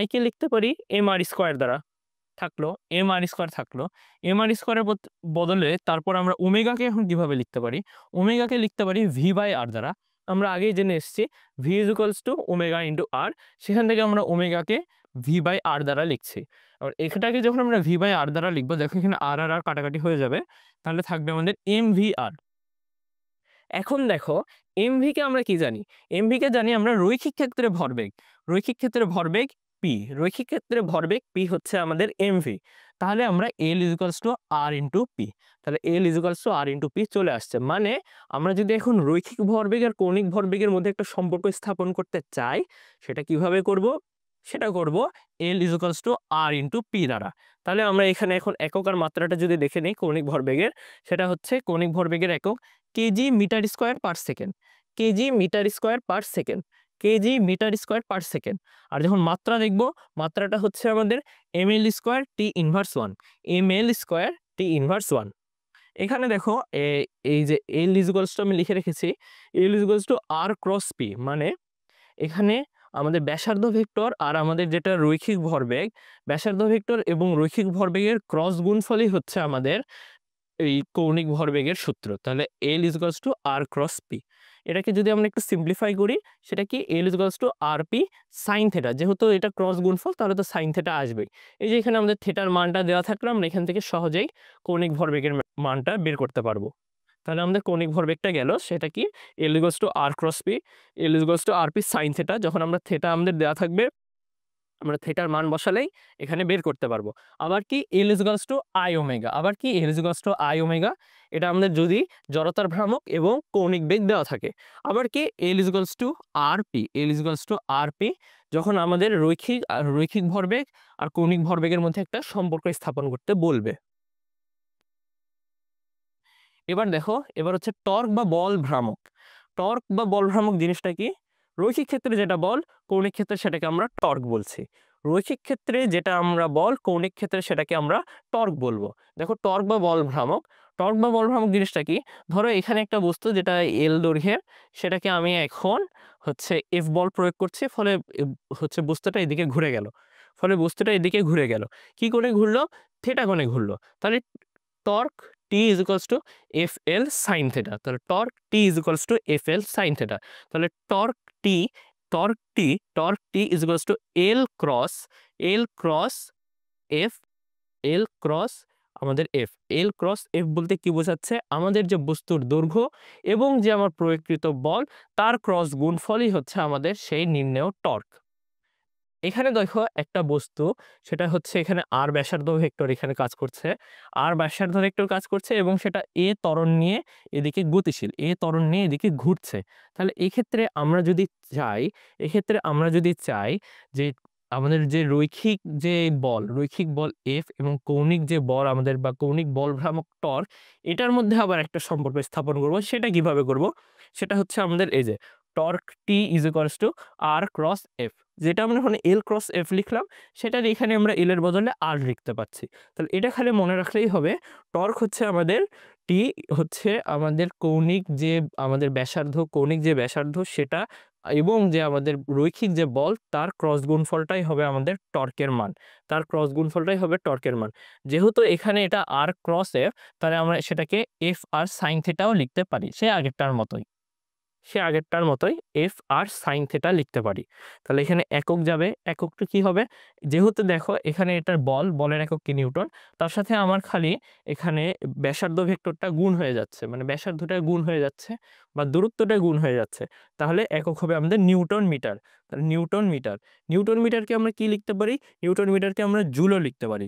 [SPEAKER 1] I কে লিখতে পারি mr² দ্বারা। থাকলো, mr² থাকলো। mr² এর বদলে তারপর আমরা ওমেগাকে এখন কিভাবে লিখতে পারি? ওমেগাকে লিখতে পারি v/r দ্বারা। আমরা আগেই জেনে এসেছি v = ওমেগা ইনটু r। সেখান থেকে আমরা ওমেগাকে v/r দ্বারা লিখছি। আর এটাকে যখন আমরা v/r দ্বারা লিখব, দেখো এখানে r আর r কাটাকাটি হয়ে যাবে। তাহলে থাকবে আমাদের mvr। এখন দেখো, mv কে আমরা কি জানি? mv কে জানি আমরা রৈখিক ক্ষেত্রে ভরবেগ। রৈখিক ক্ষেত্রে ভরবেগ p। রৈখিক ক্ষেত্রে ভরবেগ p হচ্ছে আমাদের mv। তাহলে আমরা L = r ইনটু p। তাহলে L = r ইনটু p চলে আসছে। মানে আমরা যদি এখন রৈখিক ভরবেগ আর কৌণিক ভরবেগের মধ্যে একটা সম্পর্ক স্থাপন করতে চাই, সেটা কিভাবে করব? সেটা করব L = r ইনটু p দ্বারা। তাহলে আমরা এখানে এখন একক আর মাত্রাটা যদি দেখে নেই কৌণিক ভরবেগের, সেটা হচ্ছে কৌণিক ভরবেগের একক KG metre square per second. KG metre square per second. KG metre square per second. আর যখন মাত্রা দেখব, মাত্রাটা হচ্ছে আমাদের ml² T−1। ml² T−1। এখানে দেখো এই যে L = আমি লিখে রেখেছি L = r ক্রস p। মানে এখানে আমাদের ব্যাসার্ধ ভেক্টর আর আমাদের যেটা রৈখিক ভরবেগ, ব্যাসার্ধ ভেক্টর এবং রৈখিক ভরবেগের ক্রস গুণফলই হচ্ছে আমাদের এই কৌণিক ভরবেগের সূত্র। তাহলে L = r ক্রস p। এটাকে যদি আমরা একটু সিম্পলিফাই করি, সেটা কি? L = rp sin θ। যেহেতু এটা ক্রস গুণফল, তাহলে তো sin θ আসবেই। এই যে এখানে আমাদের থিটার মানটা দেওয়া থাকলে আমরা এখান থেকে সহজেই কৌণিক ভরবেগের মানটা বের করতে পারবো। তাহলে আমাদের কৌণিক ভরবেগটা গেল, সেটা কি? L = r cross p। L = rp sin θ। যখন আমরা থিটা আমাদের দেওয়া থাকবে, আমরা থিটার মান বসালেই এখানে বের করতে পারবো। আবার কি? L = I omega. আবার কি? L = I omega. এটা আমাদের যদি জড়তার ভ্রামক এবং কৌণিক বেগ দেওয়া থাকে। আবার কি? L = rp। L = rp যখন আমাদের রৈখিক ভরবেগ আর কৌণিক ভরবেগের মধ্যে একটা সম্পর্ক স্থাপন করতে বলবে। এবার দেখো, এবার হচ্ছে টর্ক বা বল ভ্রামক। টর্ক বা বল ভ্রামক জিনিসটা কি? রৈখিক ক্ষেত্রে যেটা বল, কৌণিক ক্ষেত্রে সেটাকে আমরা টর্ক বলছি। রৈখিক ক্ষেত্রে যেটা আমরা বল, কৌণিক ক্ষেত্রে সেটাকে আমরা টর্ক বলবো। দেখো, টর্ক বা বল ভ্রামক, টর্ক বা বল ভ্রামক জিনিসটা কি? ধরো এখানে একটা বস্তু যেটা L দৈর্ঘ্যের, সেটাকে আমি এখন হচ্ছে F বল প্রয়োগ করছি, ফলে হচ্ছে বস্তুটা এদিকে ঘুরে গেল। ফলে বস্তুটা এদিকে ঘুরে গেল। কি করে ঘুরলো? থিটা কোণে ঘুরলো। তাহলে torque T is equals to F L sine theta. তাহলে torque T is equals to F L sine theta. তাহলে torque T torque T torque T is equals to L cross F L cross আমাদের F. L cross F বলতে কি বোঝাচ্ছে, আমাদের যে বস্তুর দৈর্ঘ্য এবং যে আমার প্রয়োগকৃত বল তার ক্রস গুণফলই হচ্ছে আমাদের সেই নির্ণেয় টর্ক। এখানে দেখো একটা বস্তু, সেটা হচ্ছে এখানে আর ব্যাসার্ধ ভেক্টর এখানে কাজ করছে, আর ব্যাসার্ধ ভেক্টর কাজ করছে এবং সেটা এ ত্বরণ নিয়ে এদিকে গতিশীল, এ ত্বরণ নিয়ে এদিকে ঘুরছে। তাহলে এক্ষেত্রে আমরা যদি চাই যে আমাদের যে রৈখিক বল এফ এবং কৌণিক যে বল আমাদের বা কৌণিক বল ভ্রামক টর্ক, এটার মধ্যে আবার একটা সম্পর্ক স্থাপন করব। সেটা কিভাবে করব, সেটা হচ্ছে আমাদের এই যে torque T is equals to R cross F, যেটা আমরা ওখানে এল ক্রস এফ লিখলাম, সেটার এখানে আমরা এল এর বদলে আর লিখতে পারছি। তাহলে এটা খালি মনে রাখলেই হবে, টর্ক হচ্ছে আমাদের টি হচ্ছে আমাদের কৌণিক যে ব্যাসার্ধ সেটা এবং যে আমাদের রৈখিক যে বল তার ক্রস গুণফলটাই হবে আমাদের টর্কের মান, যেহেতু এখানে এটা আর ক্রস এফ, তাহলে আমরা সেটাকে এফ আর সাইন থিটাও লিখতে পারি, সে আগেরটার মতোই এফ আর সাইন থেটা লিখতে পারি। তাহলে এখানে একক যাবে, এককটা কি হবে, যেহেতু দেখো এখানে এটার বলের একক কি নিউটন, তার সাথে আমার খালি এখানে ব্যাসার্ধ ভেক্টরটা গুণ হয়ে যাচ্ছে, মানে ব্যাসার্ধটা গুণ হয়ে যাচ্ছে বা দূরত্বটা গুণ হয়ে যাচ্ছে। তাহলে একক হবে আমাদের নিউটন মিটার। তাহলে নিউটন মিটারকে আমরা কি লিখতে পারি, নিউটন মিটারকে আমরা জুলও লিখতে পারি।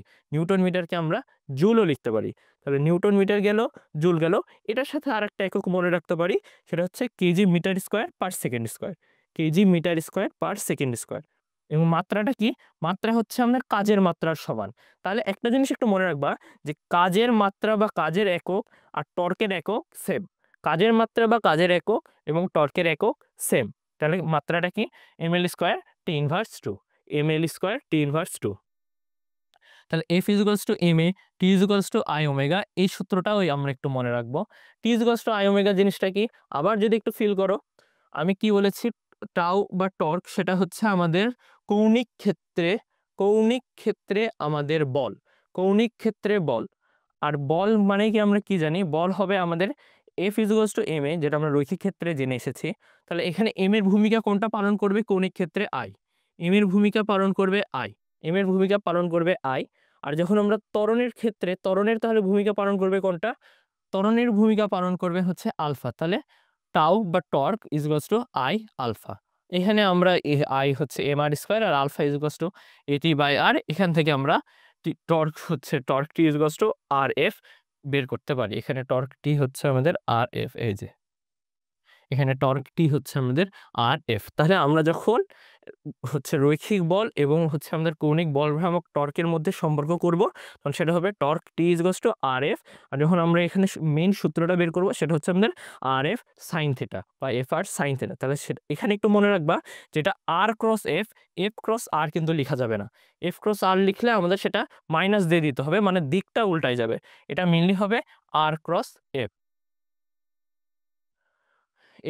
[SPEAKER 1] তাহলে নিউটন মিটার গেল, জুল গেল। এটার সাথে আর একটা একক মনে রাখতে পারি, সেটা হচ্ছে KG metre square per second square. এবং মাত্রাটা কি, মাত্রা হচ্ছে আমাদের কাজের মাত্রার সমান। তাহলে একটা জিনিস একটু মনে রাখবা, যে কাজের মাত্রা বা কাজের একক আর টর্কের একক সেম, কাজের মাত্রা বা কাজের একক এবং টর্কের একক সেম। তাহলে মাত্রাটা কি, ml square T inverse two. তাহলে F is equals to M A, T is equals to I omega. এই সূত্রটাও আমরা একটু মনে রাখবো। T is equals to I omega জিনিসটা কি, আবার যদি একটু ফিল করো, আমি কি বলেছি, টাউ বা টর্ক সেটা হচ্ছে আমাদের কৌণিক ক্ষেত্রে আমাদের বল। আর বল মানে কি, আমরা কি জানি, বল হবে আমাদের F is equals to M A, যেটা আমরা রৈখিক ক্ষেত্রে জেনে এসেছি। তাহলে এখানে এম এর ভূমিকা কোনটা পালন করবে, কৌণিক ক্ষেত্রে আই, এম এর ভূমিকা পালন করবে আই। আর যখন আমরা ত্বরণের তাহলে ভূমিকা পালন করবে কোনটা, ত্বরণের ভূমিকা পালন করবে হচ্ছে আলফা। তাহলে টাউ বা torque is equals to I alpha. এখানে আমরা আই হচ্ছে এম আর স্কোয়ার আর আলফা ইজ ইকুয়ালস টু এটি বাই আর। এখান থেকে আমরা torque T is equals to R F বের করতে পারি। এখানে টর্ক টি হচ্ছে আমাদের আর এফ, এই যে এখানে টর্ক টি হচ্ছে আমাদের আর এফ। তাহলে আমরা যখন হচ্ছে রৈখিক বল এবং হচ্ছে আমাদের কৌণিক বল ভ্রামক টর্কের মধ্যে সম্পর্ক করব, তখন সেটা হবে torque T is equals to R F. আর যখন আমরা এখানে মেইন সূত্রটা বের করব, সেটা হচ্ছে আমাদের আর এফ সাইন থেটা বা এফ আর সাইন থেটা। তাহলে সেটা এখানে একটু মনে রাখবা, যেটা আর ক্রস এফ, এফ ক্রস আর কিন্তু লেখা যাবে না। এফ ক্রস আর লিখলে আমাদের সেটা মাইনাস দিয়ে দিতে হবে, মানে দিকটা উল্টাই যাবে। এটা মেনলি হবে আর ক্রস এফ।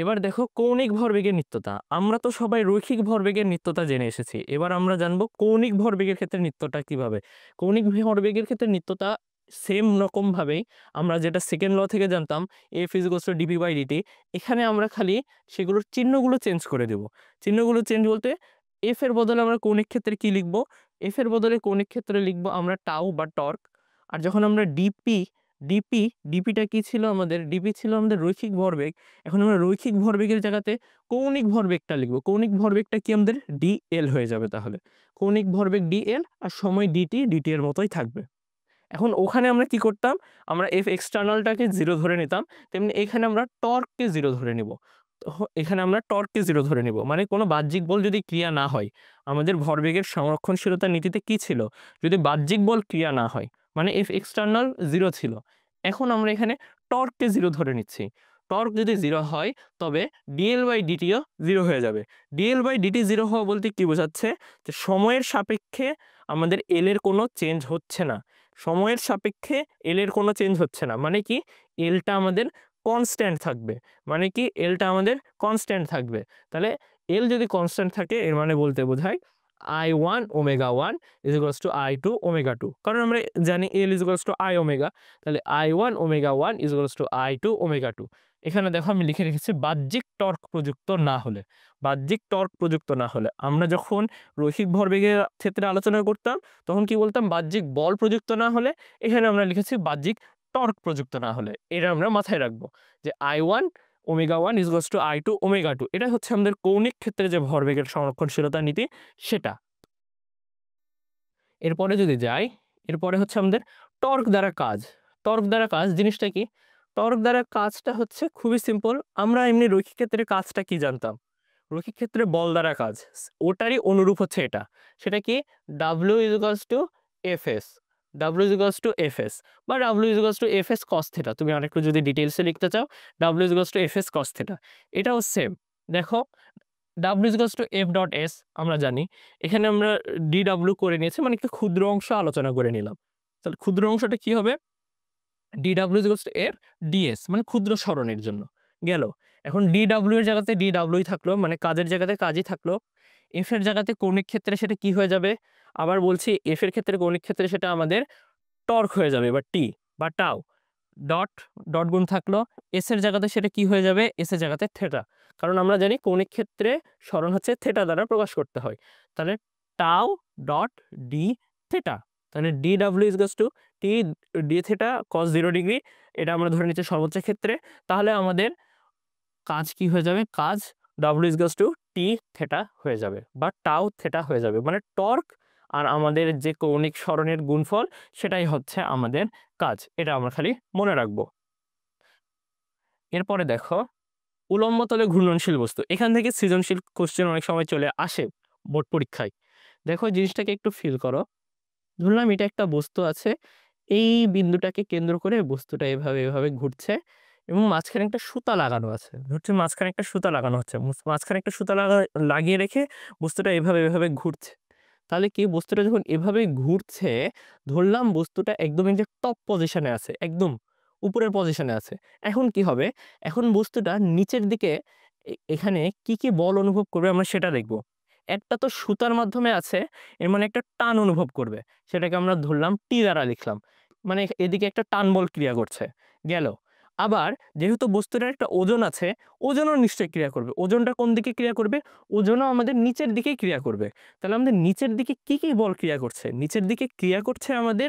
[SPEAKER 1] এবার দেখো কৌণিক ভরবেগের নিত্যতা, আমরা তো সবাই রৈখিক ভরবেগের নিত্যতা জেনে এসেছি। এবার আমরা জানবো কৌণিক ভরবেগের ক্ষেত্রে নিত্যতা কিভাবে। কৌণিক ভরবেগের ক্ষেত্রে নিত্যতা সেম রকম ভাবেই আমরা যেটা সেকেন্ড ল থেকে জানতাম, F is equals to DP by DT, এখানে আমরা খালি সেগুলোর চিহ্নগুলো চেঞ্জ করে দেব। চিহ্নগুলো চেঞ্জ বলতে, এফ এর বদলে আমরা কৌণিক ক্ষেত্রে কি লিখবো, এফ এর বদলে কৌণিক ক্ষেত্রে লিখবো আমরা টাউ বা টর্ক। আর যখন আমরা ডিপিটা কি ছিল, ডিপি ছিল আমাদের রৈখিক ভরবেগ। এখন আমরা রৈখিক ভরবেগের জায়গাতে কৌণিক ভরবেগটা লিখবো। কৌণিক ভরবেগটা কি আমাদের ডিএল হয়ে যাবে। তাহলে কৌণিক ভরবেগ ডিএল আর সময় ডিটি এর মতোই থাকবে। এখন ওখানে আমরা কি করতাম, আমরা এফ এক্সটার্নালটাকে 0 ধরে নিতাম, তেমনি এখানে আমরা টর্ককে 0 ধরে নিব। মানে কোনো বাহ্যিক বল যদি ক্রিয়া না হয়, আমাদের ভরবেগের সংরক্ষণশীলতা নীতিতে কি ছিল, যদি বাহ্যিক বল ক্রিয়া না হয়, মানে এফ এক্সটার্নাল 0 ছিল। এখন আমরা এখানে টর্ককে 0 ধরে নিচ্ছি। টর্ক যদি 0 হয়, তবে ডিএল বাই ডিটিও 0 হয়ে যাবে। ডিএল বাই ডিটি 0 হওয়া বলতে কি বোঝাচ্ছে, যে সময়ের সাপেক্ষে আমাদের এল এর কোনো চেঞ্জ হচ্ছে না। মানে কি, এলটা আমাদের কনস্ট্যান্ট থাকবে। তাহলে এল যদি কনস্ট্যান্ট থাকে, এর মানে বলতে বোঝায় I1 omega 1 is equals two I2 omega 2, কারণ আমরা জানি L is equals two I omega, তাহলে I1 omega 1 is equals two I2 omega 2। এখানে দেখো আমি লিখে রেখেছি বাহ্যিক টর্ক প্রযুক্ত না হলে, বাহ্যিক টর্ক প্রযুক্ত না হলে। আমরা যখন রৈখিক ভরবেগের ক্ষেত্রে আলোচনা করতাম তখন কি বলতাম, বাহ্যিক বল প্রযুক্ত না হলে। এখানে আমরা লিখেছি বাহ্যিক টর্ক প্রযুক্ত না হলে। এটা আমরা মাথায় রাখবো যে I1 omega 1 is equals two I2 omega 2, এটা হচ্ছে আমাদের কৌণিক ক্ষেত্রে যে ভরবেগের সংরক্ষণশীলতা নীতি সেটা। এরপরে যদি যাই, এরপরে হচ্ছে আমাদের টর্ক দ্বারা কাজ। টর্ক দ্বারা কাজ জিনিসটা কি? টর্ক দ্বারা কাজটা হচ্ছে খুবই সিম্পল। আমরা এমনি রৈখিক ক্ষেত্রে কাজটা কি জানতাম? রৈখিক ক্ষেত্রে বল দ্বারা কাজ, ওটারই অনুরূপ হচ্ছে এটা। সেটা কি? W is equals two Fs, W is equals two Fs বা W is equals two Fs cos theta. তুমি আরেকটু যদি ডিটেইলসে লিখতে চাও, W is equals two Fs cos theta. এটাও সেম। দেখো W is equals two F dot S আমরা জানি, এখানে আমরা DW করে নিয়েছি, মানে একটা ক্ষুদ্র অংশ আলোচনা করে নিলাম। তাহলে ক্ষুদ্র অংশটা কি হবে? DW is equals two F ds, মানে ক্ষুদ্র সরণের জন্য গেল। এখন DW এর জায়গাতে DW থাকলো, মানে কাজের জায়গাতে কাজই থাকলো। F এর জায়গাতে কৌণিক ক্ষেত্রে সেটা কি হয়ে যাবে? আবার বলছি, F এর ক্ষেত্রে কৌণিক ক্ষেত্রে সেটা আমাদের টর্ক হয়ে যাবে বা T বা টাউ। ডট ডট গুণ থাকলো, এস এর জায়গাতে সেটা কি হয়ে যাবে? এস এর জায়গাতে থেটা, কারণ আমরা জানি কৌণিক ক্ষেত্রে সরণ হচ্ছে থেটা দ্বারা প্রকাশ করতে হয়। তাহলে টাউ ডট ডি থেটা, তাহলে DW is equals two T D theta cos 0 degree, এটা আমরা ধরে নিচ্ছি সর্বোচ্চ ক্ষেত্রে। তাহলে আমাদের কাজ কি হয়ে যাবে? কাজ W is equals two T theta হয়ে যাবে বা টাউ থেটা হয়ে যাবে, মানে টর্ক আর আমাদের যে কৌণিক সরণের গুণফল সেটাই হচ্ছে আমাদের কাজ। এটা আমরা খালি মনে রাখবো। এরপরে দেখো উলম্ব তলে ঘূর্ণনশীল বস্তু। এখান থেকে সৃজনশীল কোশ্চেন অনেক সময় চলে আসে বোর্ড পরীক্ষায়। দেখো জিনিসটাকে একটু ফিল করো। ধরলাম এটা একটা বস্তু আছে, এই বিন্দুটাকে কেন্দ্র করে বস্তুটা এভাবে এভাবে ঘুরছে এবং মাঝখানে একটা সুতা লাগানো আছে। ধরছে মাঝখানে একটা সুতা লাগানো হচ্ছে, মাঝখানে একটা সুতা লাগিয়ে রেখে বস্তুটা এভাবে এভাবে ঘুরছে। তাহলে কি, বস্তুটা যখন এভাবে ঘুরছে, ধরলাম বস্তুটা একদম এই যে টপ পজিশনে আছে, একদম উপরের পজিশনে আছে। এখন কি হবে? এখন বস্তুটা নিচের দিকে এখানে কি কি বল অনুভব করবে আমরা সেটা দেখব। একটা তো সুতার মাধ্যমে আছে, এর মানে একটা টান অনুভব করবে, সেটাকে আমরা ধরলাম টি দ্বারা লিখলাম, মানে এদিকে একটা টান বল ক্রিয়া করছে গেল। আবার যেহেতু বস্তুটার একটা ওজন আছে, ওজনও নিশ্চয়ই ক্রিয়া করবে। ওজনটা কোন দিকে ক্রিয়া করবে? ওজনও আমাদের নিচের দিকেই ক্রিয়া করবে। তাহলে আমাদের নিচের দিকে কি কি বল ক্রিয়া করছে? নিচের দিকে ক্রিয়া করছে আমাদের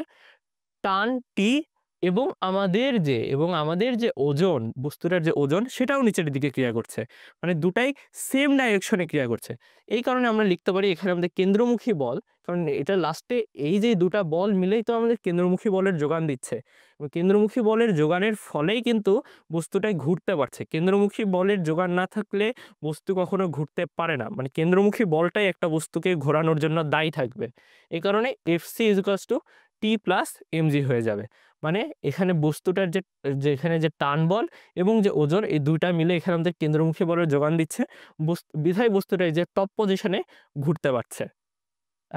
[SPEAKER 1] টান টি, এবং আমাদের যে ওজন, বস্তুটার যে ওজন সেটাও নিচের দিকে ক্রিয়া করছে, মানে দুটাই সেম ডাইরেকশনে ক্রিয়া করছে। এই কারণে আমরা লিখতে পারি এখানে আমাদের কেন্দ্রমুখী বল, কারণ এটা লাস্টে এই যে দুটা বল মিলেই তো আমাদের কেন্দ্রমুখী বলের যোগান দিচ্ছে, এবং কেন্দ্রমুখী বলের যোগানের ফলেই কিন্তু বস্তুটাই ঘুরতে পারছে। কেন্দ্রমুখী বলের যোগান না থাকলে বস্তু কখনো ঘুরতে পারে না, মানে কেন্দ্রমুখী বলটাই একটা বস্তুকে ঘোরানোর জন্য দায়ী থাকবে। এই কারণে Fc is equals two T plus mg হয়ে যাবে। মানে এখানে বস্তুটার এখানে যে টান বল এবং যে ওজন, এই দুইটা মিলে এখানে আমাদের কেন্দ্রমুখী বলের যোগান দিচ্ছে, বিধায় বস্তুটা এই যে টপ পজিশনে ঘুরতে পারছে।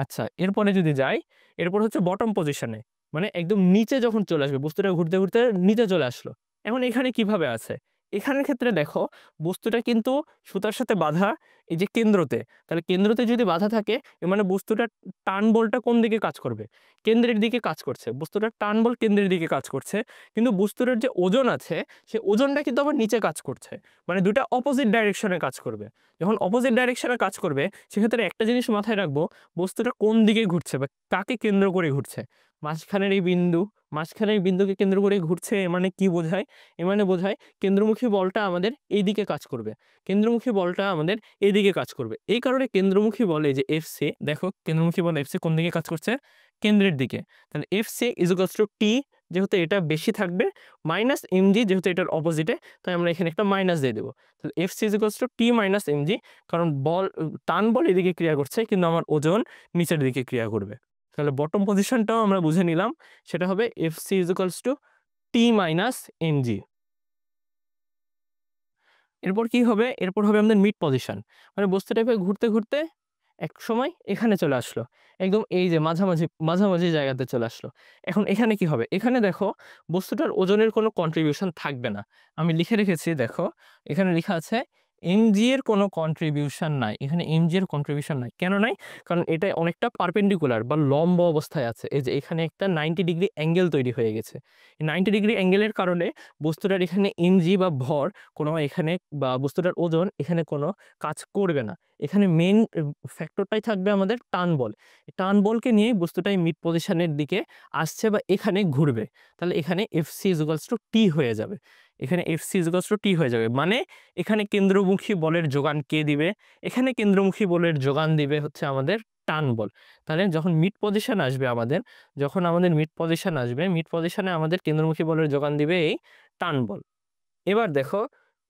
[SPEAKER 1] আচ্ছা, এরপরে যদি যাই, এরপর হচ্ছে বটম পজিশনে, মানে একদম নিচে যখন চলে আসবে, বস্তুটা ঘুরতে ঘুরতে নিচে চলে আসলো। এখন এখানে কিভাবে আছে? এখানের ক্ষেত্রে দেখো বস্তুটা কিন্তু সুতার সাথে বাঁধা এই যে কেন্দ্রতে, তাহলে কেন্দ্রতে যদি বাঁধা থাকে এর মানে বস্তুটার টান বলটা কোন দিকে কাজ করবে? কেন্দ্রের দিকে কাজ করছে। বস্তুটার টান বল কেন্দ্রের দিকে কাজ করছে, কিন্তু বস্তুটার যে ওজন আছে সে ওজনটা কিন্তু আবার নিচে কাজ করছে, মানে দুটা অপোজিট ডাইরেকশনে কাজ করবে। যখন অপোজিট ডাইরেকশনে কাজ করবে সেক্ষেত্রে একটা জিনিস মাথায় রাখবো, বস্তুটা কোন দিকে ঘুরছে বা কাকে কেন্দ্র করে ঘুরছে। মাঝখানের এই বিন্দু, মাঝখানের এই বিন্দুকে কেন্দ্র করে ঘুরছে, এ মানে কি বোঝায়? এ মানে বোঝায় কেন্দ্রমুখী বলটা আমাদের এই দিকে কাজ করবে, কেন্দ্রমুখী বলটা আমাদের এইদিকে কাজ করবে। এই কারণে কেন্দ্রমুখী বলে যে Fc, দেখো কেন্দ্রমুখী বল Fc কোন দিকে কাজ করছে? কেন্দ্রের দিকে। তাহলে Fc ইজ ইকুয়ালস টু টি, যেহেতু এটা বেশি থাকবে, মাইনাস mg, যেহেতু এটার অপোজিটে, তাই আমরা এখানে একটা মাইনাস দিয়ে দেবো। তাহলে Fc is equals two T minus mg, কারণ টান বল এদিকে ক্রিয়া করছে কিন্তু আমার ওজন নিচের দিকে ক্রিয়া করবে। তাহলে বটম পজিশনটাও আমরা বুঝে নিলাম, সেটা হবে Fc is equals two T minus mg। এরপর কি হবে? এরপর হবে আমাদের মিড পজিশন, মানে বস্তুটা এভাবে ঘুরতে ঘুরতে এক সময় এখানে চলে আসলো, একদম এই যে মাঝামাঝি মাঝামাঝি জায়গাতে চলে আসলো। এখন এখানে কি হবে? এখানে দেখো বস্তুটার ওজনের কোনো কন্ট্রিবিউশন থাকবে না। আমি লিখে রেখেছি, দেখো এখানে লেখা আছে এমজি এর কোনো কন্ট্রিবিউশন নাই, এখানে এমজি এর কন্ট্রিবিউশন নাই। কেন নাই? কারণ এটা অনেকটা পারপেন্ডিকুলার বা লম্ব অবস্থায় আছে। এই যে এখানে একটা 90 ডিগ্রি অ্যাঙ্গেল তৈরি হয়ে গেছে। এই 90 ডিগ্রি অ্যাঙ্গেলের কারণে বস্তুটার এখানে এমজি বা ভর কোনো এখানে বা বস্তুটার ওজন এখানে কোনো কাজ করবে না। এখানে মেইন ফ্যাক্টরটাই থাকবে আমাদের টান বল। টান বলকে নিয়েই বস্তুটা এই মিড পজিশনের দিকে আসছে বা এখানে ঘুরবে। তাহলে এখানে Fc = T হয়ে যাবে। এখানে Fc = T হয়ে যাবে। মানে এখানে কেন্দ্রমুখী বলের যোগান কে দিবে? এখানে কেন্দ্রমুখী বলের যোগান দিবে হচ্ছে আমাদের টান বল। তাহলে যখন মিড পজিশন আসবে আমাদের, যখন আমাদের মিড পজিশন আসবে, মিড পজিশনে আমাদের কেন্দ্রমুখী বলের যোগান দিবে এই টান বল। এবার দেখো,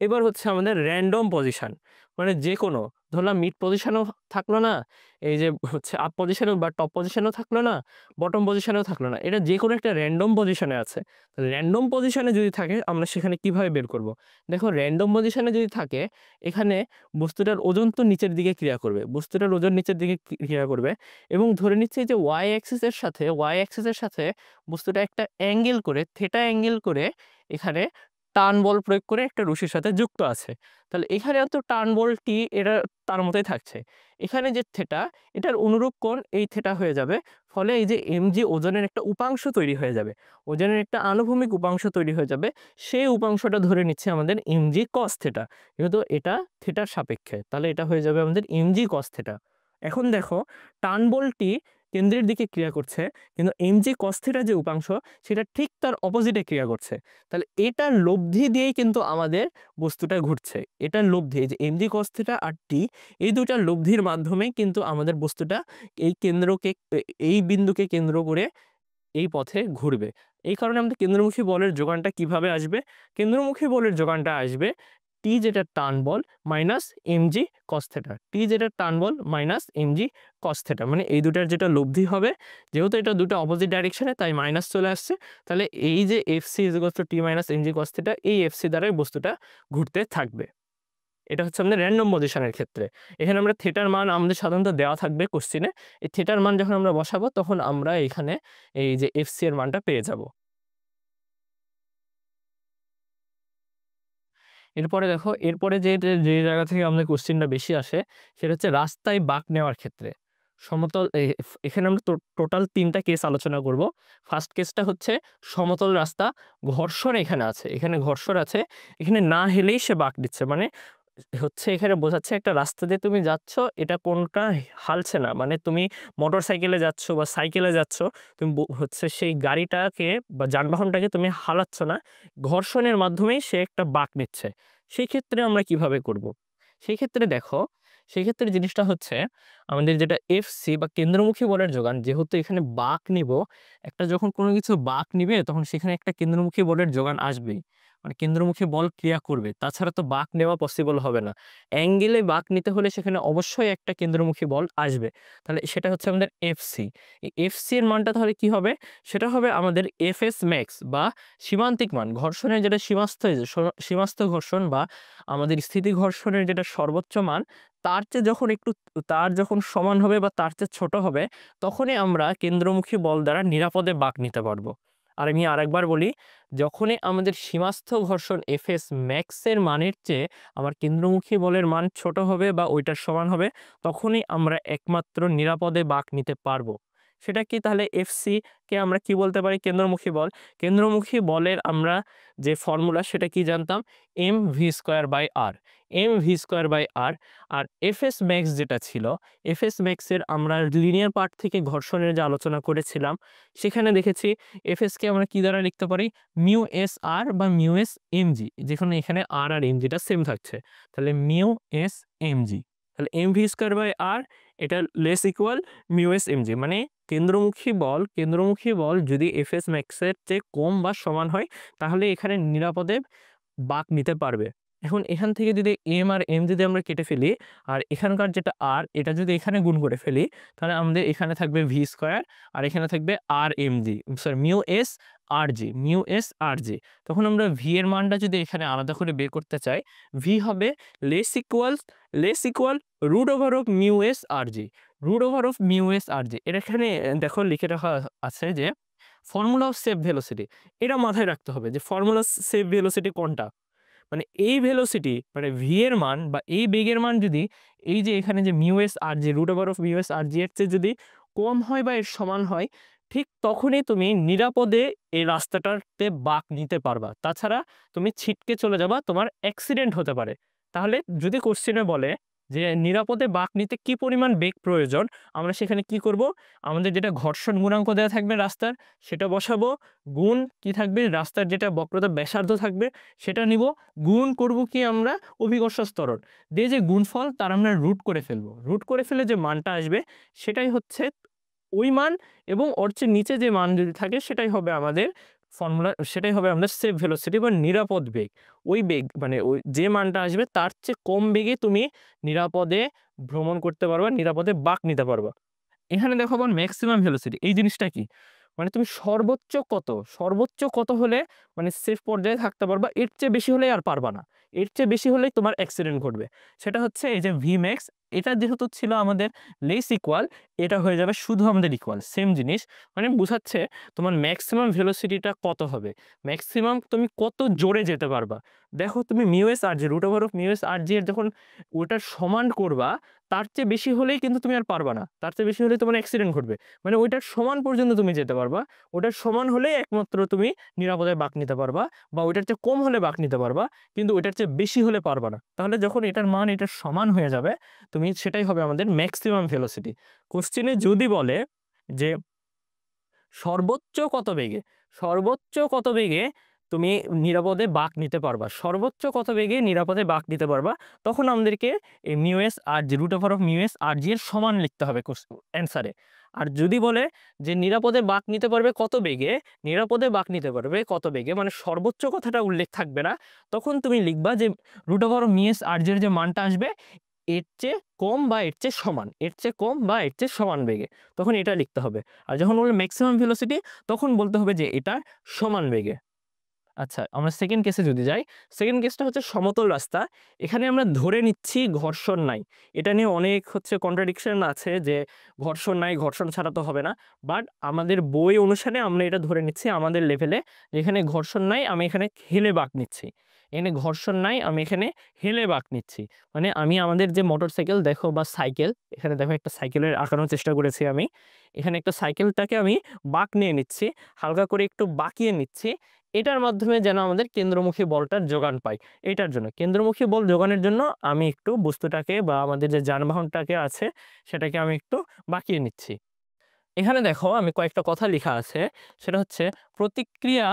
[SPEAKER 1] এবার হচ্ছে আমাদের র‍্যান্ডম পজিশন। মানে যেকোনো ধরলাম মিড পজিশনেও থাকলো না, এই যে হচ্ছে আপ পজিশনেও বা টপ পজিশনেও থাকলো না, বটম পজিশনেও থাকলো না। এটা যেকোনো একটা র‍্যান্ডম পজিশনে আছে। তাহলে র‍্যান্ডম পজিশনে যদি থাকে আমরা সেখানে কিভাবে বের করব? দেখো র‍্যান্ডম পজিশনে যদি থাকে এখানে বস্তুটার ওজন তো নিচের দিকে ক্রিয়া করবে। বস্তুটার ওজন নিচের দিকে ক্রিয়া করবে এবং ধরে নিচ্ছি যে ওয়াই অ্যাক্সিস এর সাথে বস্তুটা একটা অ্যাঙ্গেল করে থিটা অ্যাঙ্গেল করে এখানে টান বল প্রয়োগ করে একটা রশির সাথে যুক্ত আছে। তাহলে এখানেও তো টান বলটি এটা তার মতোই থাকছে। এখানে যে থিটা এটার অনুরূপ কোণ এই থিটা হয়ে যাবে। ফলে এই যে mg ওজনের একটা উপাংশ তৈরি হয়ে যাবে। ওজনের একটা আনুভূমিক উপাংশ তৈরি হয়ে যাবে। সেই উপাংশটা ধরে নিচ্ছে আমাদের mg cos থিটা। যেহেতু এটা থিটার সাপেক্ষে তাহলে এটা হয়ে যাবে আমাদের mg cos থিটা। এখন দেখো টান বলটি কেন্দ্রের দিকে ক্রিয়া করছে কিন্তু mg cos থিটা যে উপাংশ সেটা ঠিক তার অপোজিটে ক্রিয়া করছে। তাহলে এটার লব্ধি দিয়েই কিন্তু আমাদের বস্তুটা ঘুরছে। এটার লব্ধি এই যে mg cos থিটা আর t এই দুইটার লব্ধির মাধ্যমে কিন্তু আমাদের বস্তুটা এই কেন্দ্রকে এই বিন্দুকে কেন্দ্র করে এই পথে ঘুরবে। এই কারণে আমাদের কেন্দ্রমুখী বলের যোগানটা কিভাবে আসবে? কেন্দ্রমুখী বলের যোগানটা আসবে T যেটা টান বল minus mg cos theta. T যেটা টান বল মাইনাস mg cos থিটা। মানে এই দুটার যেটা লব্ধি হবে, যেহেতু এটা দুটো অপোজিট ডাইরেকশনে তাই মাইনাস চলে আসছে। তাহলে এই যে Fc = T minus mg cos theta এই Fc দ্বারাই বস্তুটা ঘুরতে থাকবে। এটা হচ্ছে আমাদের র‍্যান্ডম পজিশনের ক্ষেত্রে। এখানে আমরা থিটার মান আমাদের সাধারণত দেওয়া থাকবে কোশ্চেনে। এই থিটার মান যখন আমরা বসাবো তখন আমরা এখানে এই যে Fc এর মানটা পেয়ে যাব। এরপরে দেখো, এরপরে যে জায়গা থেকে আমাদের কোশ্চেনটা বেশি আসে সেটা হচ্ছে রাস্তায় বাঁক নেওয়ার ক্ষেত্রে। সমতল এখানে আমরা টোটাল ৩ টা কেস আলোচনা করব। ফার্স্ট কেসটা হচ্ছে সমতল রাস্তা, ঘর্ষণ এখানে আছে। এখানে ঘর্ষণ আছে। এখানে না হেলেই সে বাঁক দিচ্ছে। মানে হচ্ছে এখানে বোঝাচ্ছে একটা রাস্তা দিয়ে তুমি যাচ্ছ, এটা কোনটা হালছে না। মানে তুমি মোটরসাইকেলে যাচ্ছ বা সাইকেলে যাচ্ছ, তুমি হচ্ছে সেই গাড়িটাকে বা যানবাহনটাকে তুমি হালাচ্ছ না। ঘর্ষণের মাধ্যমেই সে একটা বাঁক নিচ্ছে। সেই ক্ষেত্রে আমরা কিভাবে করব? সেই ক্ষেত্রে দেখো, সেক্ষেত্রে জিনিসটা হচ্ছে আমাদের যেটা এফসি বা কেন্দ্রমুখী বলের যোগান, যেহেতু এখানে বাঁক নিব, একটা যখন কোনো কিছু বাঁক নিবে তখন সেখানে একটা কেন্দ্রমুখী বলের যোগান আসবেই। মানে কেন্দ্রমুখী বল ক্রিয়া করবে। তাছাড়া তো বাঁক নেওয়া পসিবল হবে না। অ্যাঙ্গেলে বাঁক নিতে হলে সেখানে অবশ্যই একটা কেন্দ্রমুখী বল আসবে। তাহলে সেটা হচ্ছে আমাদের এফসি। এই এফসি এর মানটা তাহলে কি হবে? সেটা হবে আমাদের এফএস ম্যাক্স বা সীমান্তিক মান। ঘর্ষণের যেটা সীমাস্থ ঘর্ষণ বা আমাদের স্থিতি ঘর্ষণের যেটা সর্বোচ্চ মান, তার চেয়ে যখন একটু তার যখন সমান হবে বা তার চেয়ে ছোট হবে, তখনই আমরা কেন্দ্রমুখী বল দ্বারা নিরাপদে বাঁক নিতে পারবো। আর আমি আরেকবার বলি, যখনই আমাদের সীমাস্থ ঘর্ষণ এফএস ম্যাক্স এর মানের চেয়ে আমার কেন্দ্রমুখী বলের মান ছোট হবে বা ওইটার সমান হবে, তখনই আমরা একমাত্র নিরাপদে বাঁক নিতে পারবো। সেটা কি তাহলে এফসি কে আমরা কি বলতে পারি? কেন্দ্রমুখী বল। কেন্দ্রমুখী বলের আমরা যে ফর্মুলা সেটা কি জানতাম? mv²/r। mv²/r। আর এফএস ম্যাক্স যেটা ছিল, এফএস ম্যাক্স এর আমরা লিনিয়ার পার্ট থেকে ঘর্ষণের যে আলোচনা করেছিলাম, সেখানে দেখেছি এফএস কে আমরা কি দ্বারা লিখতে পারি? μsr বা μs mg, যেখানে এখানে r আর mg টা সেম থাকছে। তাহলে μs mg। তাহলে mv²/r এটা লেস ইকুয়াল μs mg। মানে কেন্দ্রমুখী বল যদি এফএস ম্যাক্স এর চেয়ে কম বা সমান হয় তাহলে এখানে নিরাপদে বাঁক নিতে পারবে। এখন এখান থেকে যদি m আর m যদি আমরা কেটে ফেলি আর এখানকার যেটা r এটা যদি এখানে গুণ করে ফেলি, তাহলে আমাদের এখানে থাকবে v² আর এখানে থাকবে μs rg। তখন আমরা v এর মানটা যদি এখানে আলাদা করে বের করতে চাই, v হবে less equal √μs rg। √μs rg এর এখানে দেখো লিখে রাখা আছে যে ফর্মুলা অফ সেভ ভেলোসিটি। এটা মাথায় রাখতে হবে যে ফর্মুলা সেভ ভেলোসিটি কোনটা? মানে এই ভেলোসিটি মানে ভি এর মান বা এই বেগের মান যদি এই যে এখানে যে mu S R G root over of mu S R G এর চেয়ে যদি কম হয় বা এর সমান হয়, ঠিক তখনই তুমি নিরাপদে এই রাস্তাটাতে বাঁক নিতে পারবা। তাছাড়া তুমি ছিটকে চলে যাবা, তোমার অ্যাক্সিডেন্ট হতে পারে। তাহলে যদি কোশ্চেনে বলে যে নিরাপদে বাঁক নিতে কি পরিমাণ বেগ প্রয়োজন, আমরা সেখানে কি করব, আমাদের যেটা ঘর্ষণ গুণাঙ্ক দেওয়া থাকবে রাস্তার সেটা বসাবো, গুণ কি থাকবে রাস্তার যেটা বক্রতার ব্যাসার্ধ থাকবে সেটা নিব, গুণ করব কি আমরা অভিকর্ষ ত্বরণ দিয়ে যে গুণফল তার আমরা রুট করে ফেলবো। রুট করে ফেলে যে মানটা আসবে সেটাই হচ্ছে ওই মান, এবং ওর চেয়ে নিচে যে মান যদি থাকে সেটাই হবে আমাদের ফর্মুলা, সেটাই হবে আমাদের সেফ ভেলোসিটি বা নিরাপদ বেগ। ওই বেগ মানে ওই যে মানটা আসবে তার চেয়ে কম বেগে তুমি নিরাপদে ভ্রমণ করতে পারবা, নিরাপদে বাঁক নিতে পারবা। এখানে দেখো আবার ম্যাক্সিমাম ভেলোসিটি এই জিনিসটা কি, মানে তুমি সর্বোচ্চ কত হলে মানে সেফ পর্যায়ে থাকতে পারবা, এর চেয়ে বেশি হলে আর পারবা না, এর চেয়ে বেশি হলেই তোমার অ্যাক্সিডেন্ট ঘটবে। সেটা হচ্ছে এই যে ভি ম্যাক্স, এটা যেহেতু ছিল আমাদের লেস ইকুয়াল, এটা হয়ে যাবে শুধু আমাদের ইকুয়াল, সেম জিনিস। মানে বোঝাচ্ছে তোমার ম্যাক্সিমাম ভেলোসিটিটা কত হবে, ম্যাক্সিমাম তুমি কত জোরে যেতে পারবা। দেখো তুমি mu S R G root over of mu S R G এর যখন ওটার সমান করবা, তার চেয়ে বেশি হলেই কিন্তু তুমি আর পারবা না, তার চেয়ে বেশি হলে তোমার অ্যাক্সিডেন্ট ঘটবে। মানে ওইটার সমান পর্যন্ত তুমি যেতে পারবা, ওটার সমান হলেই একমাত্র তুমি নিরাপদে বাঁক নিতে পারবা, বা ওইটার চেয়ে কম হলে বাঁক নিতে পারবা, কিন্তু ওইটার চেয়ে বেশি হলে পারবা না। তাহলে যখন এটার মান এটার সমান হয়ে যাবে, তুমি সেটাই হবে আমাদের ম্যাক্সিমাম ভেলোসিটি। কোশ্চেনে যদি বলে যে সর্বোচ্চ কত বেগে, সর্বোচ্চ কত বেগে তুমি নিরাপদে বাঁক নিতে পারবা, সর্বোচ্চ কত বেগে নিরাপদে বাঁক নিতে পারবা, তখন আমাদেরকে এই mu S R G root over of mu S R G এর সমান লিখতে হবে অ্যান্সারে। আর যদি বলে যে নিরাপদে বাঁক নিতে পারবে কত বেগে, নিরাপদে বাঁক নিতে পারবে কত বেগে মানে সর্বোচ্চ কথাটা উল্লেখ থাকবে না, তখন তুমি লিখবা যে root over of mu S R G এর যে মানটা আসবে এর চেয়ে কম বা এর চেয়ে সমান, এর চেয়ে কম বা এর চেয়ে সমান বেগে, তখন এটা লিখতে হবে। আর যখন বলবে ম্যাক্সিমাম ভেলোসিটি, তখন বলতে হবে যে এটা সমান বেগে। আচ্ছা, আমরা সেকেন্ড কেসে যদি যাই, সেকেন্ড কেসটা হচ্ছে সমতল রাস্তা। এখানে আমরা ধরে নিচ্ছি ঘর্ষণ নাই। এটা নিয়ে অনেক হচ্ছে কন্ট্রাডিকশন আছে যে ঘর্ষণ নাই, ঘর্ষণ ছাড়া তো হবে না। বাট আমাদের বই অনুসারে আমরা এটা ধরে নিচ্ছি আমাদের লেভেলে, যেখানে ঘর্ষণ নাই আমি এখানে হেলে বাঁক নিচ্ছি, এখানে ঘর্ষণ নাই আমি এখানে হেলে বাঁক নিচ্ছি। মানে আমি আমাদের যে মোটরসাইকেল দেখো বা সাইকেল, এখানে দেখো একটা সাইকেলের আঁকানোর চেষ্টা করেছি আমি, এখানে একটা সাইকেলটাকে আমি বাঁক নিয়ে নিচ্ছি, হালকা করে একটু বাঁকিয়ে নিচ্ছি, এটার মাধ্যমে যেন আমাদের কেন্দ্রমুখী বলটার যোগান পাই। এটার জন্য কেন্দ্রমুখী বল যোগানের জন্য আমি একটু বস্তুটাকে বা আমাদের যে যানবাহনটাকে আছে সেটাকে আমি একটু বাঁকিয়ে নিচ্ছি। এখানে দেখো আমি কয়েকটা কথা লেখা আছে, সেটা হচ্ছে প্রতিক্রিয়া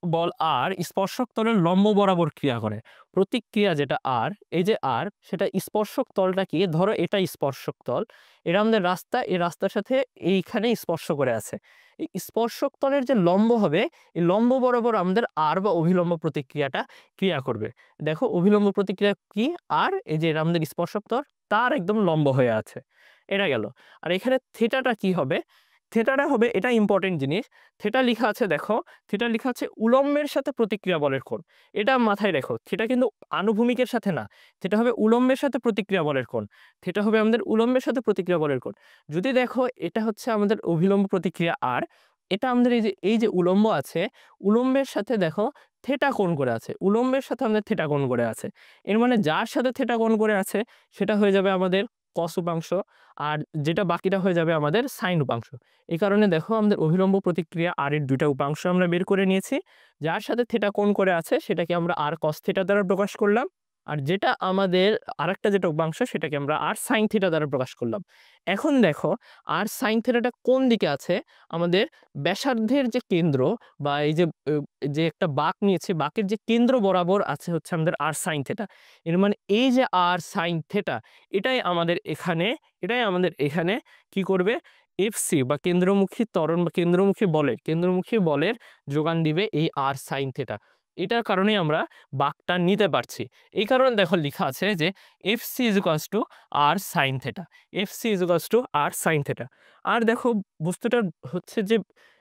[SPEAKER 1] বল আর স্পর্শক তলের লম্ব বরাবর ক্রিয়া করে। প্রতিক্রিয়া যেটা আর, এই যে আর, সেটা স্পর্শক তলটা কি, ধরো এটা স্পর্শক তল, এটা আমাদের রাস্তা, এই রাস্তার সাথে এইখানে স্পর্শ করে আছে, এই স্পর্শক তলের যে লম্ব হবে, এই লম্ব বরাবর আমাদের আর বা অভিলম্ব প্রতিক্রিয়াটা ক্রিয়া করবে। দেখো অভিলম্ব প্রতিক্রিয়া কি, আর এই যে আমাদের স্পর্শক তল তার একদম লম্ব হয়ে আছে, এটা গেল। আর এখানে থিটাটা কি হবে, থিটাটা হবে, এটা ইম্পর্টেন্ট জিনিস, থিটা লেখা আছে দেখো, থিটা লেখা আছে উলম্বের সাথে প্রতিক্রিয়া বলের কোণ। এটা মাথায় রেখো, থিটা কিন্তু আনুভূমিকের সাথে না, থিটা হবে উলম্বের সাথে প্রতিক্রিয়া বলের কোণ, থিটা হবে আমাদের উলম্বের সাথে প্রতিক্রিয়া বলের কোণ। যদি দেখো এটা হচ্ছে আমাদের অভিলম্ব প্রতিক্রিয়া আর, এটা আমাদের এই যে উলম্ব আছে, উলম্বের সাথে দেখো থিটা কোণ করে আছে, উলম্বের সাথে আমাদের থিটা কোণ করে আছে, এর মানে যার সাথে থিটা কোণ করে আছে সেটা হয়ে যাবে আমাদের কস উপাংশ, আর যেটা বাকিটা হয়ে যাবে আমাদের সাইন উপাংশ। এই কারণে দেখো আমাদের অভিলম্ব প্রতিক্রিয়া আর এর দুইটা উপাংশ আমরা বের করে নিয়েছি, যার সাথে থিটা কোণ করে আছে সেটাকে আমরা আর কস থিটা দ্বারা প্রকাশ করলাম, আর যেটা আমাদের আরেকটা যেটা উপাংশ সেটাকে আমরা আর সাইন থিটা দ্বারা প্রকাশ করলাম। এখন দেখো আর সাইন থিটাটা কোন দিকে আছে, আমাদের ব্যাসার্ধের যে কেন্দ্র বা এই যে যে একটা বাঁক নিয়েছে, বাঁকের যে কেন্দ্র বরাবর আছে হচ্ছে আমাদের আর সাইন থিটা। এর মানে এই যে আর সাইন থিটা, এটাই আমাদের এখানে, এটাই আমাদের এখানে কি করবে, এফসি বা কেন্দ্রমুখী ত্বরণ বা কেন্দ্রমুখী বলের যোগান দিবে এই আর সাইন থিটা। এটার কারণে আমরা বাঁকটা নিতে পারছি। এই কারণে দেখো লেখা আছে যে FC is equals to R sine theta, FC is equals to R sine theta. আর দেখো বস্তুটা হচ্ছে যে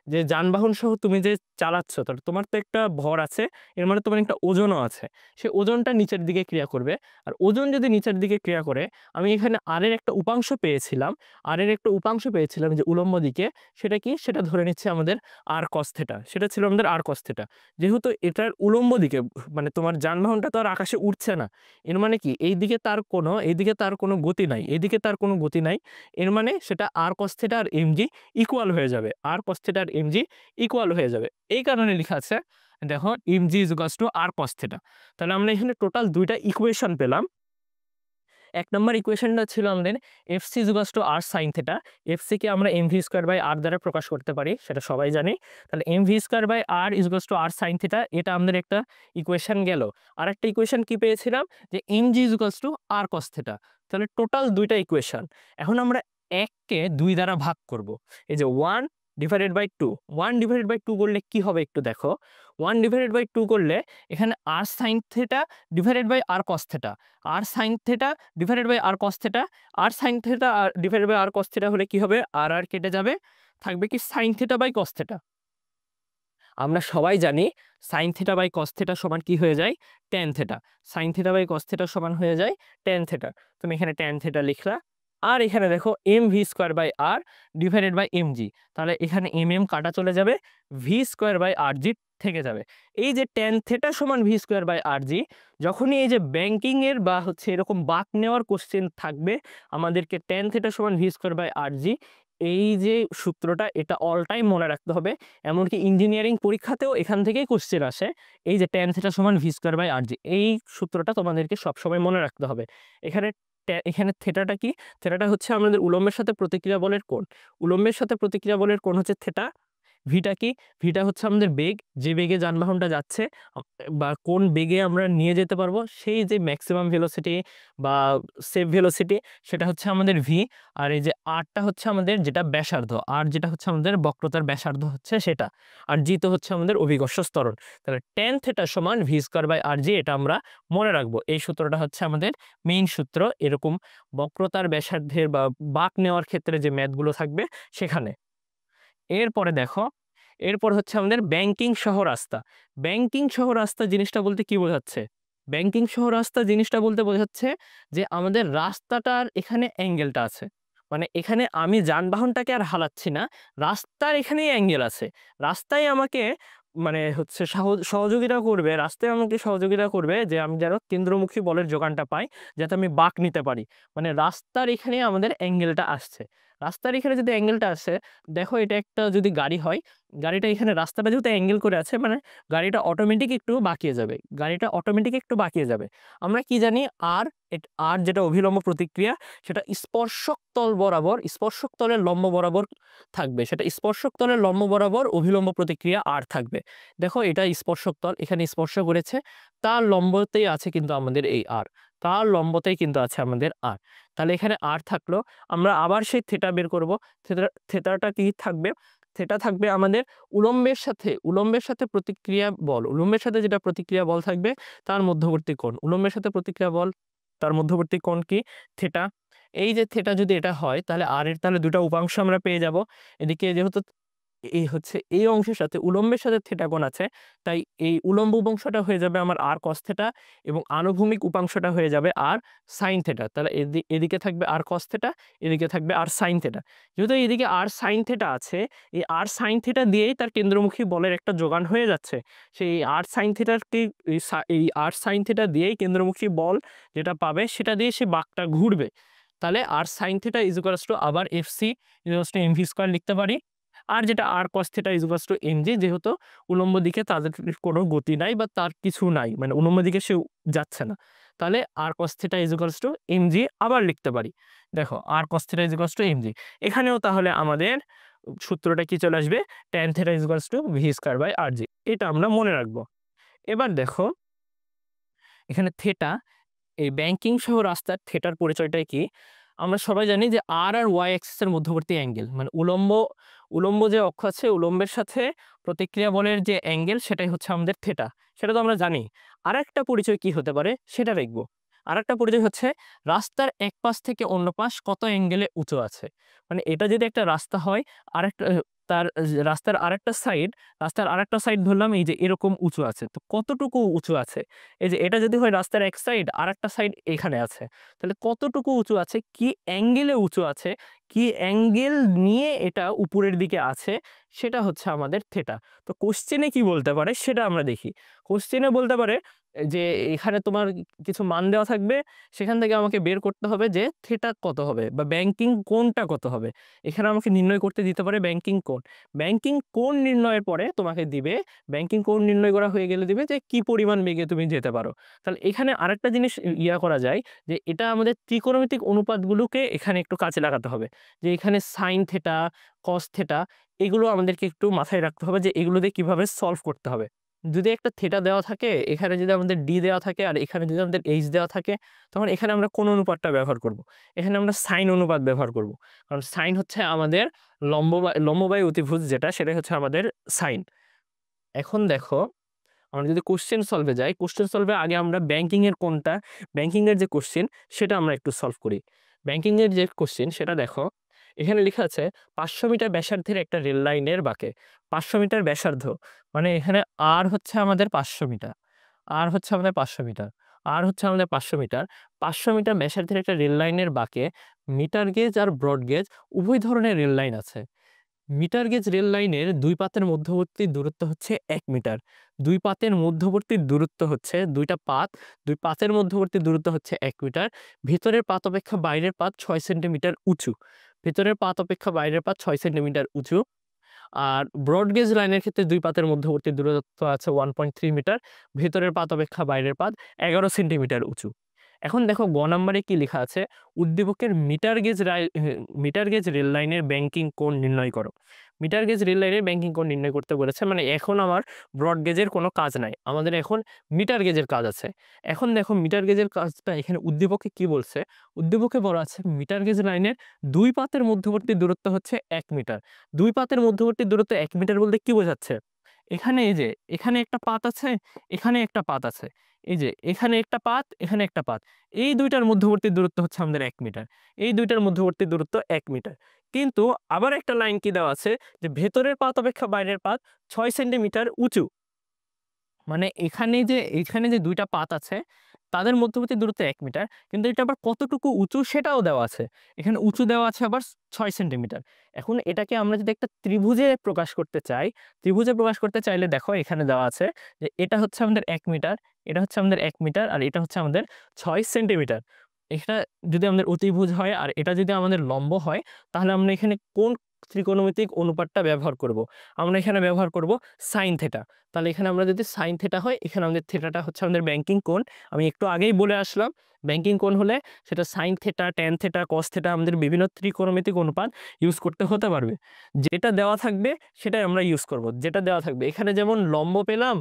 [SPEAKER 1] যে যানবাহন সহ তুমি যে চালাচ্ছ, তাহলে তোমার তো একটা ভর আছে, এর মানে তোমার একটা ওজনও আছে। সে ওজনটা নিচের দিকে ক্রিয়া করবে। আর ওজন যদি নিচের দিকে ক্রিয়া করে, আমি এখানে আর এর একটা উপাংশ পেয়েছিলাম, আর এর একটা উপাংশ পেয়েছিলাম যে উলম্ব দিকে, সেটা কি? সেটা ধরে নিচ্ছে আমাদের আর কস থিটা, সেটা ছিল আমাদের আর কস থিটা। যেহেতু এটার উলম্ব দিকে, মানে তোমার যানবাহনটা তো আর আকাশে উঠছে না, এর মানে কি এইদিকে তার কোনো গতি নাই, এইদিকে তার কোনো গতি নাই। এর মানে সেটা আর কস থিটা আর এমজি ইকুয়াল হয়ে যাবে, আর কস থিটা আর এমজি ইকুয়াল হয়ে যাবে। এই কারণে লেখা আছে, দেখো MG is equals to R cos theta. তাহলে আমরা এখানে টোটাল দুইটা ইকুয়েশন পেলাম। এক নম্বর ইকুয়েশনটা ছিল আমাদের FC is equals to R sine theta. FC কে আমরা এমভি স্কোয়ার বাই আর দ্বারা প্রকাশ করতে পারি, সেটা সবাই জানি। তাহলে MV square by R is equals to R sine theta, এটা আমাদের একটা ইকুয়েশন গেল। আর একটা ইকুয়েশন কি পেয়েছিলাম, যে MG is equals to R cos theta. তাহলে টোটাল দুইটা ইকুয়েশন। এখন আমরা এককে দুই দ্বারা ভাগ করব। এই যে 1/2, 1/2 করলে কি হবে একটু দেখো। 1/2 করলে এখানে R sine theta divided by R cos theta, R sine theta divided by R cos theta, R sine theta divided by R cos theta হলে কি হবে, আর আর কেটে যাবে, থাকবে কি sine theta by cos theta. আমরা সবাই জানি sine theta by cos theta সমান কি হয়ে যায়, tan theta. Sine theta by cos theta সমান হয়ে যায় ট্যান থিটা। তুমি এখানে ট্যান থিটা লিখলা, আর এখানে দেখো M V square by R divided by M G. তাহলে এখানে এম এম কাটা চলে যাবে, V square by R G থেকে যাবে। এই যে ট্যান থিটা সমান V square by R G, যখনই এই যে ব্যাংকিং এর বা হচ্ছে এরকম বাঁক নেওয়ার কোশ্চেন থাকবে, আমাদেরকে ট্যান থিটা সমান ভি স্কোয়ার বাই আর জি, এই যে সূত্রটা, এটা অল টাইম মনে রাখতে হবে। এমনকি ইঞ্জিনিয়ারিং পরীক্ষাতেও এখান থেকেই কোশ্চেন আসে। এই যে ট্যান থিটা সমান ভি স্কোয়ার বাই আর জি, এই সূত্রটা তোমাদেরকে সবসময় মনে রাখতে হবে। এখানে এখানে থেটাটা কি? থেটাটা হচ্ছে আমাদের উলম্বের সাথে প্রতিক্রিয়া বলের কোণ। উলম্বের সাথে প্রতিক্রিয়া বলের কোণ হচ্ছে থেটা। ভিটা কি? ভিটা হচ্ছে আমাদের বেগ, যে বেগে যানবাহনটা যাচ্ছে বা কোন বেগে আমরা নিয়ে যেতে পারবো, সেই যে ম্যাক্সিমাম ভেলোসিটি বা সেভ ভেলোসিটি, সেটা হচ্ছে আমাদের ভি। আর এই যে আরটা হচ্ছে আমাদের যেটা ব্যাসার্ধ, আর যেটা হচ্ছে আমাদের বক্রতার ব্যাসার্ধ হচ্ছে সেটা। আর জি তো হচ্ছে আমাদের অভিকর্ষ ত্বরণ। তাহলে ট্যান থিটা সমান V square by R G, এটা আমরা মনে রাখবো। এই সূত্রটা হচ্ছে আমাদের মেইন সূত্র, এরকম বক্রতার ব্যাসার্ধের বা বাঁক নেওয়ার ক্ষেত্রে যে ম্যাথগুলো থাকবে সেখানে। এরপরে দেখো, এরপর হচ্ছে আমাদের ব্যাংকিং সহ রাস্তা। ব্যাংকিং সহ রাস্তা জিনিসটা বলতে কি বোঝাচ্ছে? ব্যাংকিং সহ রাস্তা জিনিসটা বলতে বোঝাচ্ছে যে আমাদের রাস্তাটার এখানে অ্যাঙ্গেলটা আছে। মানে এখানে আমি যানবাহনটাকে আর হালাচ্ছি না, রাস্তার এখানেই অ্যাঙ্গেল আছে। রাস্তায় আমাকে মানে হচ্ছে সহযোগিতা করবে, রাস্তায় আমাকে সহযোগিতা করবে যে আমি যেন কেন্দ্রমুখী বলের যোগানটা পাই, যাতে আমি বাঁক নিতে পারি। মানে রাস্তার এখানে আমাদের অ্যাঙ্গেলটা আসছে। রাস্তার এখানে যদি অ্যাঙ্গেলটা আসে, দেখো এটা একটা যদি গাড়ি হয়, গাড়িটা এখানে রাস্তাটা যেহেতু অ্যাঙ্গেল করে আছে, মানে গাড়িটা অটোমেটিক একটু বাঁকিয়ে যাবে, গাড়িটা অটোমেটিক একটু বাঁকিয়ে যাবে। আমরা কি জানি, আর আর যেটা অভিলম্ব প্রতিক্রিয়া, সেটা স্পর্শক তল বরাবর, স্পর্শক তলের লম্ব বরাবর থাকবে। সেটা স্পর্শক তলের লম্ব বরাবর অভিলম্ব প্রতিক্রিয়া আর থাকবে। দেখো এটা স্পর্শক তল, এখানে স্পর্শ করেছে, তার লম্বতেই আছে কিন্তু আমাদের এই আর, তার লম্বতেই কিন্তু আছে আমাদের আর। তাহলে এখানে আর থাকলো, আমরা আবার সেই থেটা বের করব। থেটাটা কি থাকবে? থেটা থাকবে আমাদের উলম্বের সাথে প্রতিক্রিয়া বল, উলম্বের সাথে যেটা প্রতিক্রিয়া বল থাকবে তার মধ্যবর্তী কোণ। উলম্বের সাথে প্রতিক্রিয়া বল, তার মধ্যবর্তী কোণ কি? থেটা। এই যে থেটা যদি এটা হয়, তাহলে আর এর তাহলে দুটো উপাংশ আমরা পেয়ে যাব। এদিকে যেহেতু এই হচ্ছে এই অংশের সাথে উলম্বের সাথে থিটা কোণ আছে, তাই এই উলম্ব উপাংশটা হয়ে যাবে আমার আর কস থিটা, এবং আনুভূমিক উপাংশটা হয়ে যাবে আর সাইন থিটা। তাহলে এদিকে থাকবে আর কস থিটা, এদিকে থাকবে আর সাইন থিটা। যেহেতু এদিকে আর সাইন থিটা আছে, এই আর সাইন থিটা দিয়েই তার কেন্দ্রমুখী বলের একটা যোগান হয়ে যাচ্ছে। সেই আর সাইন থিটার কি, এই আর সাইন থিটা দিয়েই কেন্দ্রমুখী বল যেটা পাবে সেটা দিয়ে সে বাঁকটা ঘুরবে। তাহলে R sine theta is equals to আবার FC is equals to MV square লিখতে পারি। আর যেটা R cos theta is equals to MG, যেহেতু উলম্ব দিকে তাদের কোনো গতি নাই বা তার কিছু নাই, মানে উলম্ব দিকে সে যাচ্ছে না, তাহলে R cos theta is equals to MG আবার লিখতে পারি। দেখো R cos theta is equals to MG, এখানেও তাহলে আমাদের সূত্রটা কি চলে আসবে, tan theta is equals to V square by R G. এটা আমরা মনে রাখবো। এবার দেখো এখানে থেটা, এই ব্যাংকিং সহ রাস্তার থেটার পরিচয়টাই কি? আমরা সবাই জানি যে আর আর ওয়াই অ্যাক্সিসের মধ্যবর্তী অ্যাঙ্গেল, মানে উলম্ব যে অক্ষ আছে, উলম্বের সাথে প্রতিক্রিয়া বলের যে অ্যাঙ্গেল, সেটাই হচ্ছে আমাদের থেটা। সেটা তো আমরা জানি। আরেকটা পরিচয় কি হতে পারে সেটা দেখব। আরেকটা পরিচয় হচ্ছে রাস্তার এক পাশ থেকে অন্য পাশ কত অ্যাঙ্গেলে উঁচু আছে। মানে এটা যদি একটা রাস্তা হয়, আরেকটা রাস্তার আরেকটা সাইড ধরলাম এই যে এরকম উঁচু আছে। তো কতটুকু উঁচু আছে? এই যে এটা যদি হয় রাস্তার এক সাইড, আরেকটা সাইড এখানে আছে। তাহলে কতটুকু উঁচু আছে, কি অ্যাঙ্গেলে উঁচু আছে, কি অ্যাঙ্গেল নিয়ে এটা উপরের দিকে আছে, সেটা হচ্ছে আমাদের থিটা। তো কোশ্চেনে কি বলতে পারে সেটা আমরা দেখি। কোশ্চেনে বলতে পারে যে এখানে তোমার কিছু মান দেওয়া থাকবে, সেখান থেকে আমাকে বের করতে হবে যে থিটা কত হবে বা ব্যাংকিং কোণটা কত হবে। এখানে আমাকে নির্ণয় করতে দিতে পারে ব্যাংকিং কোণ। ব্যাংকিং কোণ নির্ণয়ের পরে তোমাকে দিবে, ব্যাংকিং কোণ নির্ণয় করা হয়ে গেলে দিবে যে কি পরিমাণ বেগে তুমি যেতে পারো। তাহলে এখানে আরেকটা জিনিস করা যায় যে এটা আমাদের ত্রিকোণমিতিক অনুপাতগুলোকে এখানে একটু কাজে লাগাতে হবে। যে এখানে সাইন থিটা, কস থিটা এগুলো আমাদেরকে একটু মাথায় রাখতে হবে যে এগুলো দিয়ে কিভাবে সলভ করতে হবে। যদি একটা থিটা দেওয়া থাকে, এখানে যদি আমাদের ডি দেওয়া থাকে আর এখানে যদি আমাদের এইচ দেওয়া থাকে, তখন এখানে আমরা কোন অনুপাতটা ব্যবহার করব? এখানে আমরা সাইন অনুপাত ব্যবহার করব। কারণ সাইন হচ্ছে আমাদের লম্ব বাই অতিভুজ যেটা, সেটাই হচ্ছে আমাদের সাইন। এখন দেখো আমরা যদি কোশ্চেন সলভে যাই, কোশ্চেন সলভে আগে আমরা ব্যাংকিং এর যে কোশ্চেন সেটা আমরা একটু সলভ করি। ব্যাংকিং এর যে কোশ্চেন সেটা দেখো, এখানে লেখা আছে 500 মিটার ব্যাসার্ধের একটা রেল লাইনের বাঁকে। 500 মিটার ব্যাসার্ধ মানে এখানে আর হচ্ছে আমাদের 500 মিটার, আর হচ্ছে আমাদের 500 মিটার, আর হচ্ছে আমাদের 500 মিটার। 500 মিটার ব্যাসার্ধের একটা রেল লাইনের বাঁকে মিটার গেজ আর ব্রড গেজ উভয় ধরনের রেল লাইন আছে। মিটার গেজ রেল লাইনের দুই পাতের মধ্যবর্তী দূরত্ব হচ্ছে 1 মিটার। দুই পাতের মধ্যবর্তী দূরত্ব হচ্ছে দুই পাতের মধ্যবর্তী দূরত্ব হচ্ছে 1 মিটার। ভেতরের পাত অপেক্ষা বাইরের পাত 6 সেন্টিমিটার উঁচু। ভেতরের পাত অপেক্ষা বাইরের পাত 6 সেন্টিমিটার উঁচু। আর ব্রড গেজ লাইনের ক্ষেত্রে দুই পাতের মধ্যবর্তী দূরত্ব আছে 1.3 মিটার। ভেতরের পাত অপেক্ষা বাইরের পাত 11 সেন্টিমিটার উঁচু। এখন দেখো গ নাম্বারে কি লেখা আছে, উদ্দীপকের মিটার গেজ রেল লাইনের ব্যাংকিং কোণ নির্ণয় করো। মিটার গেজ রেল লাইনের ব্যাংকিং কোণ নির্ণয় করতে বলেছে, মানে এখন আমার ব্রড গেজের কোনো কাজ নাই, আমাদের এখন মিটার গেজের কাজ আছে। এখন দেখো মিটার গেজের কাজটা এখানে উদ্দীপকে কি বলছে, উদ্দীপকে বলা আছে মিটার গেজ লাইনের দুই পাতের মধ্যবর্তী দূরত্ব হচ্ছে 1 মিটার। দুই পাতের মধ্যবর্তী দূরত্ব 1 মিটার বলতে কি বোঝাচ্ছে, এখানে এই যে এখানে একটা পাত আছে, এখানে একটা পাত আছে, এই যে এখানে একটা পাত, এখানে একটা পাত, এই দুইটার মধ্যবর্তী দূরত্ব হচ্ছে আমাদের 1 মিটার। এই দুইটার মধ্যবর্তী দূরত্ব 1 মিটার। কিন্তু আবার একটা লাইন কি দেওয়া আছে যে ভেতরের পাত অপেক্ষা বাইরের পাত 6 সেন্টিমিটার উঁচু। মানে এখানে যে দুইটা পাত আছে তাদের মধ্যবর্তী দূরত্ব 1 মিটার, কিন্তু এটা আবার কতটুকু উঁচু সেটাও দেওয়া আছে। এখানে উঁচু দেওয়া আছে আবার 6 সেন্টিমিটার। এখন এটাকে আমরা যদি একটা ত্রিভুজে প্রকাশ করতে চাই, ত্রিভুজে প্রকাশ করতে চাইলে দেখো এখানে দেওয়া আছে যে এটা হচ্ছে আমাদের 1 মিটার, এটা হচ্ছে আমাদের 1 মিটার আর এটা হচ্ছে আমাদের 6 সেন্টিমিটার। এটা যদি আমাদের অতিভুজ হয় আর এটা যদি আমাদের লম্ব হয়, তাহলে আমরা এখানে কোন ত্রিকোণমিতিক অনুপাতটা ব্যবহার করব? আমরা এখানে ব্যবহার করব সাইন থিটা। তাহলে এখানে আমরা যদি সাইন থিটা হয়, এখানে আমাদের থিটাটা হচ্ছে আমাদের ব্যাংকিং কোণ। আমি একটু আগেই বলে আসলাম ব্যাংকিং কোণ হলে সেটা sine theta, tan theta, cos theta আমাদের বিভিন্ন ত্রিকোণমিতিক অনুপাত ইউজ করতে হতে পারবে। যেটা দেওয়া থাকবে সেটাই আমরা ইউজ করব। যেটা দেওয়া থাকবে এখানে যেমন লম্ব পেলাম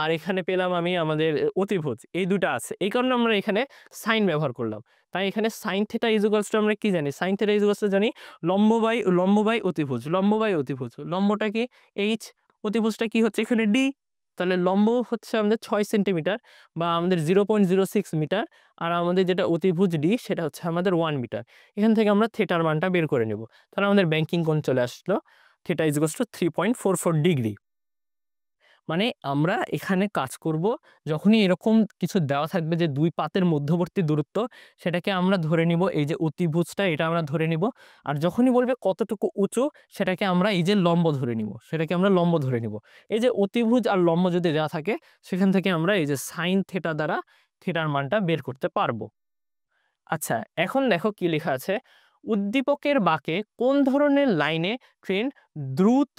[SPEAKER 1] আর এখানে পেলাম আমি আমাদের অতিভুজ, এই দুটা আছে, এই কারণে আমরা এখানে সাইন ব্যবহার করলাম। তাই এখানে সাইন থিটা ইকুয়ালস টু আমরা কি জানি, সাইন থিটা ইকুয়ালস টু জানি লম্ব বাই অতিভুজ। লম্বটা কি এইচ, অতিভুজটা কি হচ্ছে এখানে ডি। তাহলে লম্ব হচ্ছে আমাদের 6 সেন্টিমিটার বা আমাদের 0.06 মিটার, আর আমাদের যেটা অতিভুজ ডি সেটা হচ্ছে আমাদের 1 মিটার। এখান থেকে আমরা থিটার মানটা বের করে নেব। তাহলে আমাদের ব্যাংকিং কোণ চলে আসলো, থিটা ইকুয়ালস টু 3.44 ডিগ্রি। মানে আমরা এখানে কাজ করব যখনই এরকম কিছু দেওয়া থাকবে যে দুই পাতের মধ্যবর্তী দূরত্ব, সেটাকে আমরা ধরে নিব এই যে অতিভুজটা, এটা আমরা ধরে নিব। আর যখনই বলবে কতটুকু উঁচু, সেটাকে আমরা এই যে লম্ব ধরে নিব, সেটাকে আমরা লম্ব ধরে নিব। এই যে অতিভুজ আর লম্ব যদি দেওয়া থাকে, সেখান থেকে আমরা এই যে সাইন থিটা দ্বারা থিটার মানটা বের করতে পারবো। আচ্ছা, এখন দেখো কি লেখা আছে, উদ্দীপকের বাঁকে কোন ধরনের লাইনে ট্রেন দ্রুত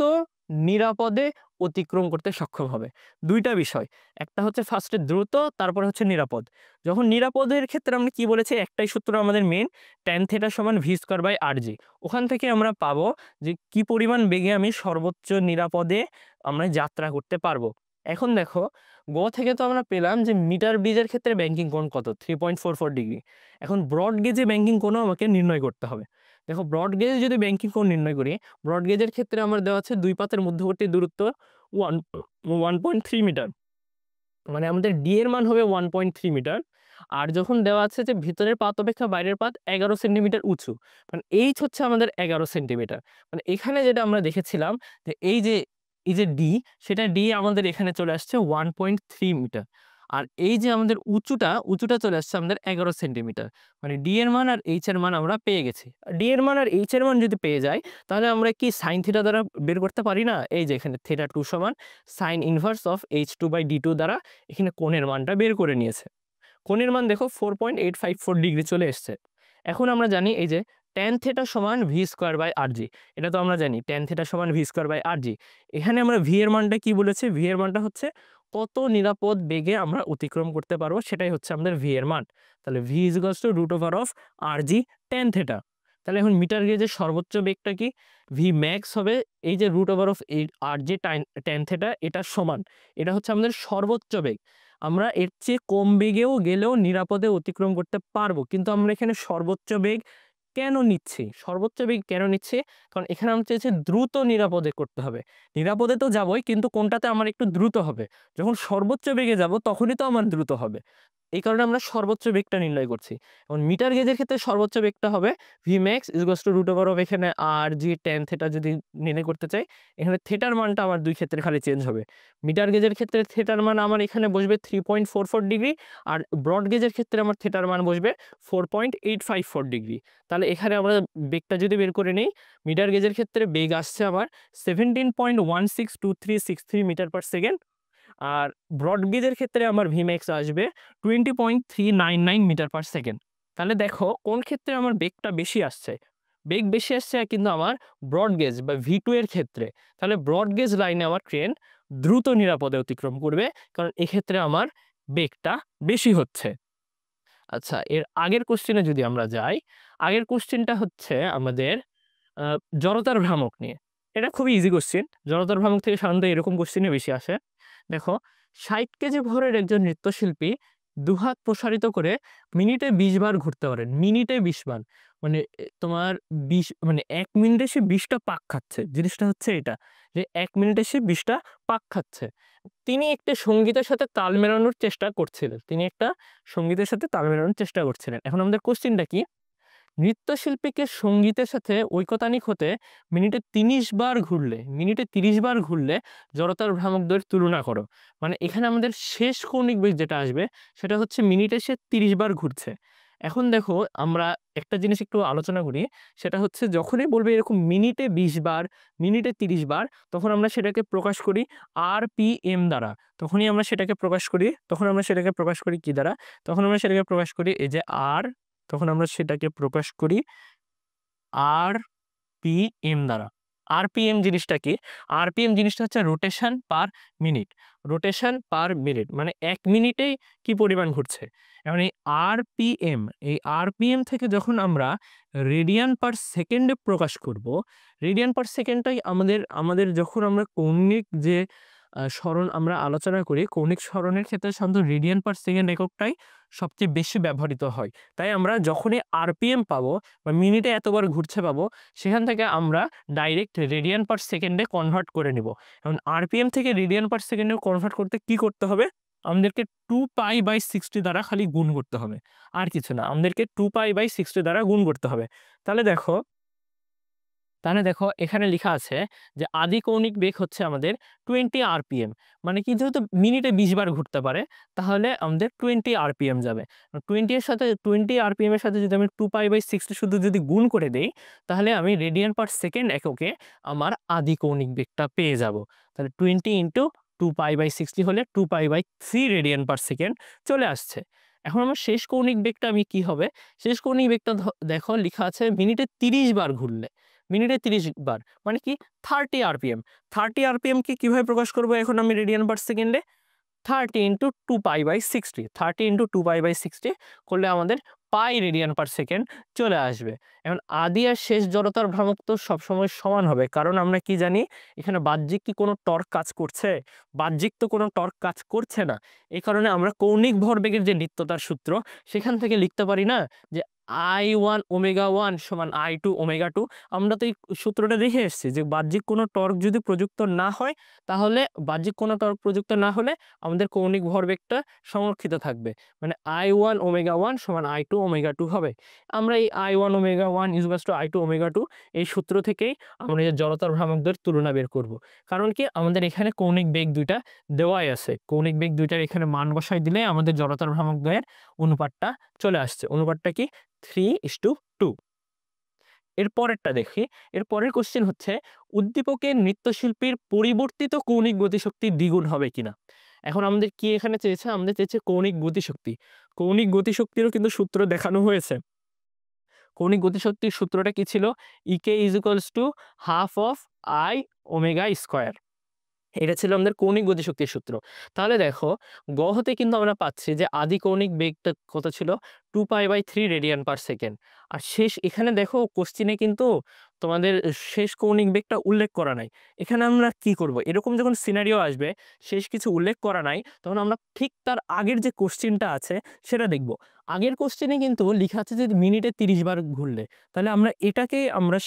[SPEAKER 1] নিরাপদে অতিক্রম করতে সক্ষম হবে? দুইটা বিষয়, একটা হচ্ছে ফার্স্টে দ্রুত, তারপরে হচ্ছে নিরাপদ। যখন নিরাপদের ক্ষেত্রে আমরা কি বলেছি, একটাই সূত্র আমাদের মেন, ট্যান থিটা সমান ভি স্কয়ার বাই আর জি। ওখান থেকে আমরা পাবো যে কি পরিমাণ বেগে আমি সর্বোচ্চ নিরাপদে আমরা যাত্রা করতে পারবো। এখন দেখো গ থেকে তো আমরা পেলাম যে মিটার ব্রিজের ক্ষেত্রে ব্যাংকিং কোণ কত, 3.44 ডিগ্রি। এখন ব্রড গেজে ব্যাংকিং কোণও আমাকে নির্ণয় করতে হবে। দেখো ব্রড গেজে যদি ব্যাংকিং কোণ নির্ণয় করি, ব্রড গেজের ক্ষেত্রে আমার দেওয়া আছে দুই পাতের মধ্যবর্তী দূরত্ব 1.3 মিটার। মানে আমাদের ডি এর মান হবে 1.3 মিটার আর যখন দেওয়া আছে যে ভিতরের পাত অপেক্ষা বাইরের পাত 11 সেন্টিমিটার উঁচু, মানে এইচ হচ্ছে আমাদের 11 সেন্টিমিটার। মানে এখানে যেটা আমরা দেখেছিলাম যে এই যে ডি, সেটা ডি আমাদের এখানে চলে আসছে 1.3 মিটার। আর এই যে আমাদের উঁচুটা চলে আসছে আমাদের 11 সেন্টিমিটার। মানে ডি এর মান আর এইচ এর মান আমরা পেয়ে গেছি। ডি এর মান আর এইচ এর মান যদি পেয়ে যাই, তাহলে আমরা কি সাইন থিটা দ্বারা বের করতে পারি না? এই যে এখানে থিটা 2 সমান সাইন ইনভার্স অফ h2/d2 দ্বারা এখানে কোণের মানটা বের করে নিয়েছে। কোণের মান দেখো 4.854 ডিগ্রি চলে এসছে। এখন আমরা জানি এই যে tan থিটা সমান V square by R G, এটা তো আমরা জানি tan থিটা সমান ভি স্কোয়ার বাই আর জি। এখানে আমরা ভি এর মানটা কি বলেছি? ভি এর মানটা হচ্ছে কত নিরাপদ বেগে আমরা অতিক্রম করতে পারবো, সেটাই হচ্ছে আমাদের ভি এর মান। তাহলে V is equals to root over of R G tan theta. তাহলে এখন মিটার গেজের সর্বোচ্চ বেগটা কি? ভি ম্যাক্স হবে এই যে রুট ওভার অফ এই আর জি tan থিটা, এটা সমান, এটা হচ্ছে আমাদের সর্বোচ্চ বেগ। আমরা এর চেয়ে কম বেগেও গেলেও নিরাপদে অতিক্রম করতে পারবো, কিন্তু আমরা এখানে সর্বোচ্চ বেগ কেন নিচ্ছি? সর্বোচ্চ বেগ কেন নিচ্ছি? কারণ এখানে আমরা চেয়েছি দ্রুত নিরাপদে করতে হবে। নিরাপদে তো যাবোই, কিন্তু কোনটাতে আমার একটু দ্রুত হবে? যখন সর্বোচ্চ বেগে যাব তখনই তো আমার দ্রুত হবে। এই কারণে আমরা সর্বোচ্চ বেগটা নির্ণয় করছি। এখন মিটার গেজের ক্ষেত্রে সর্বোচ্চ বেগটা হবে V max equals to root over of এখানে আর জি tan থিটা যদি নির্ণয় করতে চাই, এখানে থিটার মানটা আমার দুই ক্ষেত্রে খালি চেঞ্জ হবে। মিটার গেজের ক্ষেত্রে থিটার মান আমার এখানে বসবে 3.44 ডিগ্রি, আর ব্রড গেজের ক্ষেত্রে আমার থিটার মান বসবে 4.854 ডিগ্রি। তাহলে এখানে আমরা বেগটা যদি বের করে নিই, মিটার গেজের ক্ষেত্রে বেগ আসছে আমার 17.162363 মিটার পার সেকেন্ড, আর ব্রড গেজের ক্ষেত্রে আমার ভিম্যাক্স আসবে 20.399 মিটার পার সেকেন্ড। তাহলে দেখো কোন ক্ষেত্রে আমার বেগটা বেশি আসছে? বেগ বেশি আসছে কিন্তু আমার ব্রড গেজ বা V2 এর ক্ষেত্রে। তাহলে ব্রড গেজ লাইনে আমার ট্রেন দ্রুত নিরাপদে অতিক্রম করবে, কারণ এক্ষেত্রে আমার বেগটা বেশি হচ্ছে। আচ্ছা, এর আগের কোশ্চেনে যদি আমরা যাই, আগের কোশ্চেনটা হচ্ছে আমাদের জড়তার ভ্রামক নিয়ে। এটা খুবই ইজি কোশ্চেন। জড়তার ভ্রামক থেকে সাধারণত এরকম কোশ্চেনই বেশি আসে। দেখো, ৬০ কেজি ভরের একজন নৃত্যশিল্পী দুহাত প্রসারিত করে মিনিটে ২০ বার ঘুরতে পারেন। মিনিটে ২০ বার। মানে তোমার ২০ মানে ১ মিনিটে সে ২০ টা পাক খাচ্ছে। জিনিসটা হচ্ছে এটা, যে ১ মিনিটে সে ২০ টা পাক খাচ্ছে। তিনি একটা সঙ্গীতের সাথে তাল মেলানোর চেষ্টা করছিলেন। এখন আমাদের কোশ্চেনটা কি? নৃত্যশিল্পীকে সঙ্গীতের সাথে ঐকতানিক হতে মিনিটে ৩০ বার ঘুরলে জড়তার ভ্রামক দৈর্ঘ্যের তুলনা করো। মানে এখানে আমাদের শেষ কৌণিক বেগ যেটা আসবে, সেটা হচ্ছে মিনিটে সে ৩০ বার ঘুরছে। এখন দেখো, আমরা একটা জিনিস একটু আলোচনা করি, সেটা হচ্ছে যখনই বলবে এরকম মিনিটে ২০ বার, মিনিটে ৩০ বার, তখন আমরা সেটাকে প্রকাশ করি RPM দ্বারা। তখন আমরা সেটাকে প্রকাশ করি কি দ্বারা? তখন আমরা সেটাকে প্রকাশ করি এই যে তখন আমরা সেটাকে প্রকাশ করি আরপিএম দ্বারা। আরপিএম জিনিসটা কি? আরপিএম জিনিসটা হচ্ছে রোটেশন পার মিনিট। মানে ১ মিনিটেই কি পরিমাণ ঘুরছে। এখন এই আরপিএম থেকে যখন আমরা রেডিয়ান পার সেকেন্ডে প্রকাশ করব, রেডিয়ান পার সেকেন্ডটাই আমাদের যখন আমরা কৌণিক যে সরণ আমরা আলোচনা করি, কৌণিক সরণের ক্ষেত্রে সাধারণত রেডিয়ান পার সেকেন্ড এককটাই সবচেয়ে বেশি ব্যবহৃত হয়। তাই আমরা যখনই আরপিএম পাবো বা মিনিটে এতবার ঘুরছে পাবো, সেখান থেকে আমরা ডাইরেক্ট রেডিয়ান পার সেকেন্ডে কনভার্ট করে নিব। এখন আরপিএম থেকে রেডিয়ান পার সেকেন্ডে কনভার্ট করতে কি করতে হবে? আমাদেরকে 2π/60 দ্বারা খালি গুণ করতে হবে, আর কিছু না। আমাদেরকে 2π/60 দ্বারা গুণ করতে হবে। তাহলে দেখো এখানে লিখা আছে যে আদি কৌণিক বেগ হচ্ছে আমাদের 20 আরপিএম। মানে কি, যেহেতু মিনিটে ২০ বার ঘুরতে পারে, তাহলে আমাদের 20 আরপিএম যাবে। 20 আরপিএম এর সাথে যদি আমি 2π/60 শুধু যদি গুণ করে দেই, তাহলে আমি রেডিয়ান পার সেকেন্ড এককে আমার আদি কৌণিক বেগটা পেয়ে যাব। তাহলে 20 ইন্টু 2π/60 হলে 2π/3 রেডিয়ান পার সেকেন্ড চলে আসছে। এখন আমার শেষ কৌণিক বেগটা কি হবে? শেষ কৌণিক বেগটা দেখো লিখা আছে মিনিটে ৩০ বার ঘুরলে। মিনিটে ৩০ বার মানে কি? 30 আরপিএম। 30 আরপিএম কে কিভাবে প্রকাশ করব এখন আমি রেডিয়ান পার সেকেন্ডে? 30 ইন্টু 2π/60, 30 ইন্টু 2π/60 করলে আমাদের পাই রেডিয়ান পার সেকেন্ড চলে আসবে। এখন আদি আর শেষ জড়তার ভ্রামক তো সবসময় সমান হবে, কারণ আমরা কি জানি, এখানে বাহ্যিক কি কোনো টর্ক কাজ করছে? বাহ্যিক তো কোনো টর্ক কাজ করছে না। এই কারণে আমরা কৌণিক ভরবেগের যে নিত্যতার সূত্র, সেখান থেকে লিখতে পারি না যে I1 ওমেগা 1 সমান I2 ওমেগা 2। আমরা তো এই সূত্রটা দেখে এসেছি যে বাহ্যিক কোনো টর্ক যদি প্রযুক্ত না হয়, তাহলে বাহ্যিক কোনো টর্ক প্রযুক্ত না হলে আমাদের কৌণিক ভরবেগটা সংরক্ষিত থাকবে। মানে I1 ওমেগা 1 সমান I2 ওমেগা 2 হবে। আমরা এই I1 ওমেগা 1 I2 ওমেগা 2 এই সূত্র থেকেই আমরা এই জড়তার ভ্রামকদের তুলনা বের করব। কারণ কি আমাদের এখানে কৌণিক বেগ ২ টা দেওয়াই আছে। কৌণিক বেগ ২ টার এখানে মান বসাই দিলে আমাদের জড়তার ভ্রামকদ্বয়ের অনুপাতটা চলে আসছে। অনুপাতটা কি? 3:2। এর পরেরটা দেখি। এর পরের কোয়েশ্চেন হচ্ছে উদ্দীপকের নৃত্যশিল্পীর পরিবর্তিত কৌণিক গতিশক্তি দ্বিগুণ হবে কিনা? এখন আমাদের কি এখানে চেয়েছে? আমাদের চেয়েছে কৌণিক গতিশক্তি। কৌণিক গতিশক্তিরও কিন্তু সূত্র দেখানো হয়েছে। কৌণিক গতিশক্তির সূত্রটা কি ছিল? E(k = half of I omega square. এটা ছিল আমাদের কৌণিক গতিশক্তির সূত্র। তাহলে দেখো গ হতে কিন্তু আমরা পাচ্ছি যে আদি কৌণিক বেগটা কত ছিল? 2π/3 রেডিয়ান পার সেকেন্ড। আর শেষ এখানে দেখো কোশ্চেনে কিন্তু তোমাদের শেষ কৌণিক বেগটা উল্লেখ করা নাই। এখানে আমরা কি করব? এরকম যখন সিনারিও আসবে, শেষ কিছু উল্লেখ করা নাই, তখন আমরা ঠিক তার আগের যে কোশ্চেনটা আছে সেটা দেখব। আগের কোশ্চেনে কিন্তু লিখা আছে যে মিনিটে 30 বার ঘুরলে। তাহলে আমরা এটাকে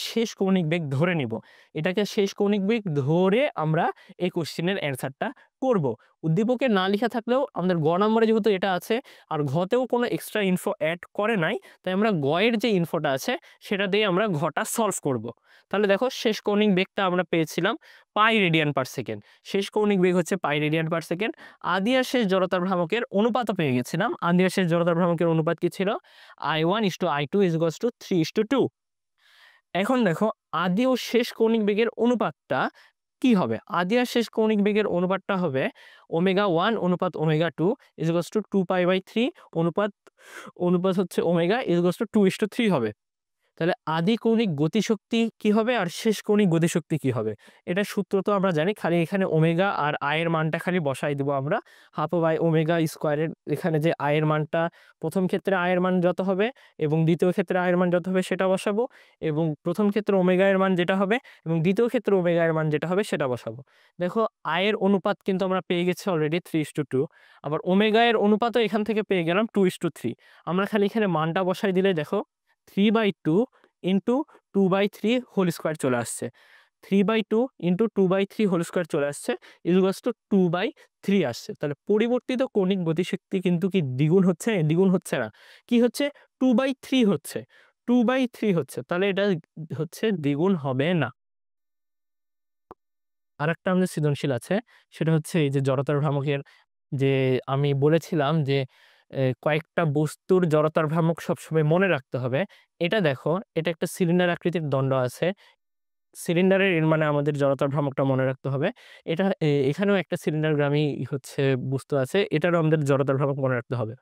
[SPEAKER 1] শেষ কৌণিক বেগ ধরে নিব। এটাকে শেষ কৌণিক বেগ ধরে আমরা এই কোশ্চেনের অ্যান্সারটা করব। উদ্দীপকে না লিখা থাকলেও আমাদের গ নম্বরে যেহেতু এটা আছে আর ঘতেও কোনো এক্সট্রা ইনফো অ্যাড করে নাই, তাই আমরা গ এর যে ইনফোটা আছে সেটা দিয়ে আমরা ঘটা সলভ করব। তাহলে দেখো শেষ কৌণিক বেগটা আমরা পেয়েছিলাম পাই রেডিয়ান পার সেকেন্ড। শেষ কৌণিক বেগ হচ্ছে পাই রেডিয়ান পার সেকেন্ড। আদি আর শেষ জড়তার ভ্রামকের অনুপাতও পেয়ে গেছিলাম। আদি আর শেষ জড়তার ভ্রামকের অনুপাত কি ছিল? I1:I2 = 3:2। এখন দেখো আদি ও শেষ কৌণিক বেগের অনুপাতটা কি হবে? আদি আর শেষ কৌণিক বেগের অনুপাতটা হবে ওমেগা 1 অনুপাত ওমেগা 2 = 2π/3 অনুপাত অনুপাত হচ্ছে ওমেগা 2:3 হবে। তাহলে আদি কৌণিক গতিশক্তি কি হবে আর শেষ কৌণিক গতিশক্তি কি হবে? এটার সূত্র তো আমরা জানি। খালি এখানে ওমেগা আর আই এর মানটা খালি বসাই দিব আমরা। হাফ অফ আই ওমেগা স্কয়ারের এখানে যে আই এর মানটা প্রথম ক্ষেত্রে আই এর মান যত হবে এবং দ্বিতীয় ক্ষেত্রে আই এর মান যত হবে সেটা বসাবো এবং প্রথম ক্ষেত্রে ওমেগা এর মান যেটা হবে এবং দ্বিতীয় ক্ষেত্রে ওমেগা এর মান যেটা হবে সেটা বসাবো। দেখো আই এর অনুপাত কিন্তু আমরা পেয়ে গেছি অলরেডি 3:2। আবার ওমেগা এর অনুপাতও এখান থেকে পেয়ে গেলাম 2:3। আমরা খালি এখানে মানটা বসাই দিলে দেখো 3/2 ইন্টু 2/3 হোল স্কয়ার চলে আসছে। 3/2 ইন্টু 2/3 হোল স্কয়ার চলে আসছে ইকুয়ালস টু 2/3 আসছে। তাহলে পরিবর্তিত কৌণিক গতিশক্তি কিন্তু কি দ্বিগুণ হচ্ছে? দ্বিগুণ হচ্ছে না। কি হচ্ছে? 2/3 হচ্ছে। 2/3 হচ্ছে। তাহলে এটা হচ্ছে দ্বিগুণ হবে না। আরেকটা আমাদের সৃজনশীল আছে। সেটা হচ্ছে এই যে জড়তার ভ্রামকের যে আমি বলেছিলাম যে কয়েকটা বস্তুর জড়তার ভ্রামক সবসময় মনে রাখতে হবে। এটা দেখো, এটা একটা সিলিন্ডার আকৃতির দণ্ড আছে। সিলিন্ডারের এর মানে আমাদের জড়তার ভ্রামকটা মনে রাখতে হবে। এটা এখানেও একটা সিলিন্ডারগামী হচ্ছে বস্তু আছে। এটারও আমাদের জড়তার ভ্রামক মনে রাখতে হবে।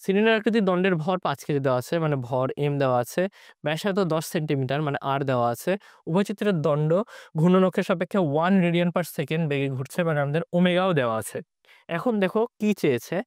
[SPEAKER 1] সিলিন্ডার আকৃতির দণ্ডের ভর ৫ কেজি দেওয়া আছে, মানে ভর m দেওয়া আছে। ব্যাসার্ধ ১০ সেন্টিমিটার মানে r দেওয়া আছে। উভয়চিত্রের দণ্ড ঘূর্ণন অক্ষের সাপেক্ষে 1 রেডিয়ান পার সেকেন্ড বেগে ঘুরছে, মানে আমাদের ওমেগাও দেওয়া আছে। এখন দেখো কি চেয়েছে?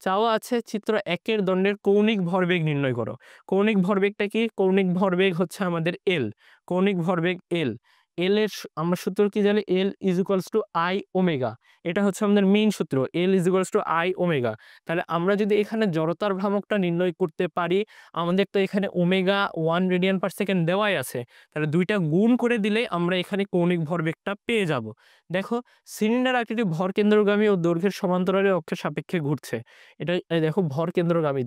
[SPEAKER 1] চাওয়া আছে চিত্র ১ এর দণ্ডের কৌণিক ভরবেগ নির্ণয় করো। কৌণিক ভরবেগটা কি? কৌণিক ভরবেগ হচ্ছে আমাদের L। কৌণিক ভরবেগ L। L এর আমরা সূত্র কি জানি? L = I omega. এটা হচ্ছে আমাদের মেইন সূত্র। L = I omega. তাহলে আমরা যদি এখানে জড়তার ভ্রামকটা নির্ণয় করতে পারি, আমাদের তো এখানে ওমেগা 1 রেডিয়ান পার সেকেন্ড দেওয়াই আছে। তাহলে ২ টা গুণ করে দিলেই আমরা এখানে কৌণিক ভরবেগটা পেয়ে যাব। দেখো সিলিন্ডার আকৃতির ভর কেন্দ্রগামী ও দৈর্ঘ্যের সমান্তরালে অক্ষের সাপেক্ষে ঘুরছে। এটা এই দেখো ভর কেন্দ্রগামী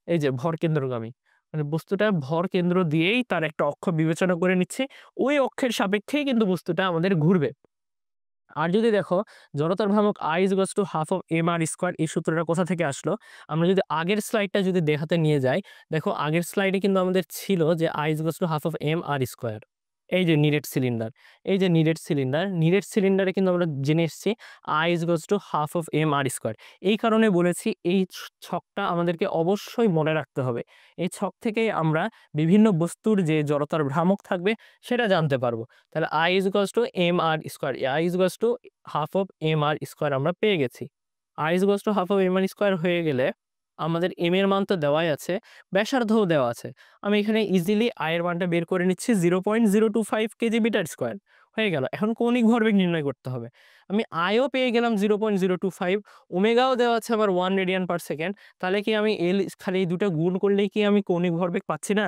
[SPEAKER 1] এই যে ভর কেন্দ্রগামী। মানে বস্তুটা ভর কেন্দ্র দিয়েই তার একটা অক্ষ বিবেচনা করে নিচ্ছে। ওই অক্ষের সাপেক্ষেই কিন্তু বস্তুটা আমাদের ঘুরবে। আর যদি দেখো জড়তার ভ্রামক I = half of mr² এই সূত্রটা কোথা থেকে আসলো? আমরা যদি আগের স্লাইডটা যদি দেখাতে নিয়ে যাই, দেখো আগের স্লাইডে কিন্তু আমাদের ছিল যে I = half of mr²। এই যে নিরেট সিলিন্ডার, এই যে নিরেট সিলিন্ডার, নিরেট সিলিন্ডারে কিন্তু আমরা জেনে এসেছি I = half of mr²। এই কারণে বলেছি এই ছকটা আমাদেরকে অবশ্যই মনে রাখতে হবে। এই ছক থেকেই আমরা বিভিন্ন বস্তুর যে জড়তার ভ্রামক থাকবে সেটা জানতে পারবো। তাহলে I = mr², I = half of mr² আমরা পেয়ে গেছি। I = half of mr² হয়ে গেলে আমাদের m এর মান তো দেওয়াই আছে, ব্যাসার্ধও দেওয়া আছে। আমি এখানে ইজিলি I এর মানটা বের করে নিচ্ছি 0.025 কেজি মিটার স্কয়ার। হয়ে গেল। এখন কৌণিক ভরবেগ নির্ণয় করতে হবে। আমি আয়ও পেয়ে গেলাম 0.025, ওমেগাও দেওয়া আছে আমার 1 রেডিয়ান পার সেকেন্ড। তাহলে কি আমি খালি এই দুটো গুণ করলেই কি আমি কৌণিক ভরবেগ পাচ্ছি না?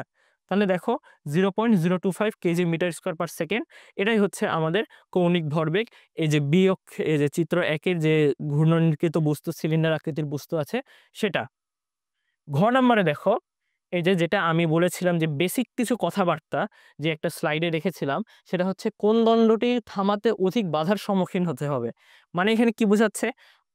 [SPEAKER 1] তাহলে দেখো 0.025 KG metre square per second, এটাই হচ্ছে আমাদের কৌণিক ভরবেগ। এই যে এই যে চিত্র ১ এর যে ঘূর্ণনির্কৃত বস্তু, সিলিন্ডার আকৃতির বস্তু আছে সেটা। ঘ নাম্বারে দেখো, এই যে যেটা আমি বলেছিলাম যে বেসিক কিছু কথাবার্তা যে একটা স্লাইডে রেখেছিলাম, সেটা হচ্ছে কোন দণ্ডটি থামাতে অধিক বাধার সম্মুখীন হতে হবে। মানে এখানে কি বোঝাচ্ছে?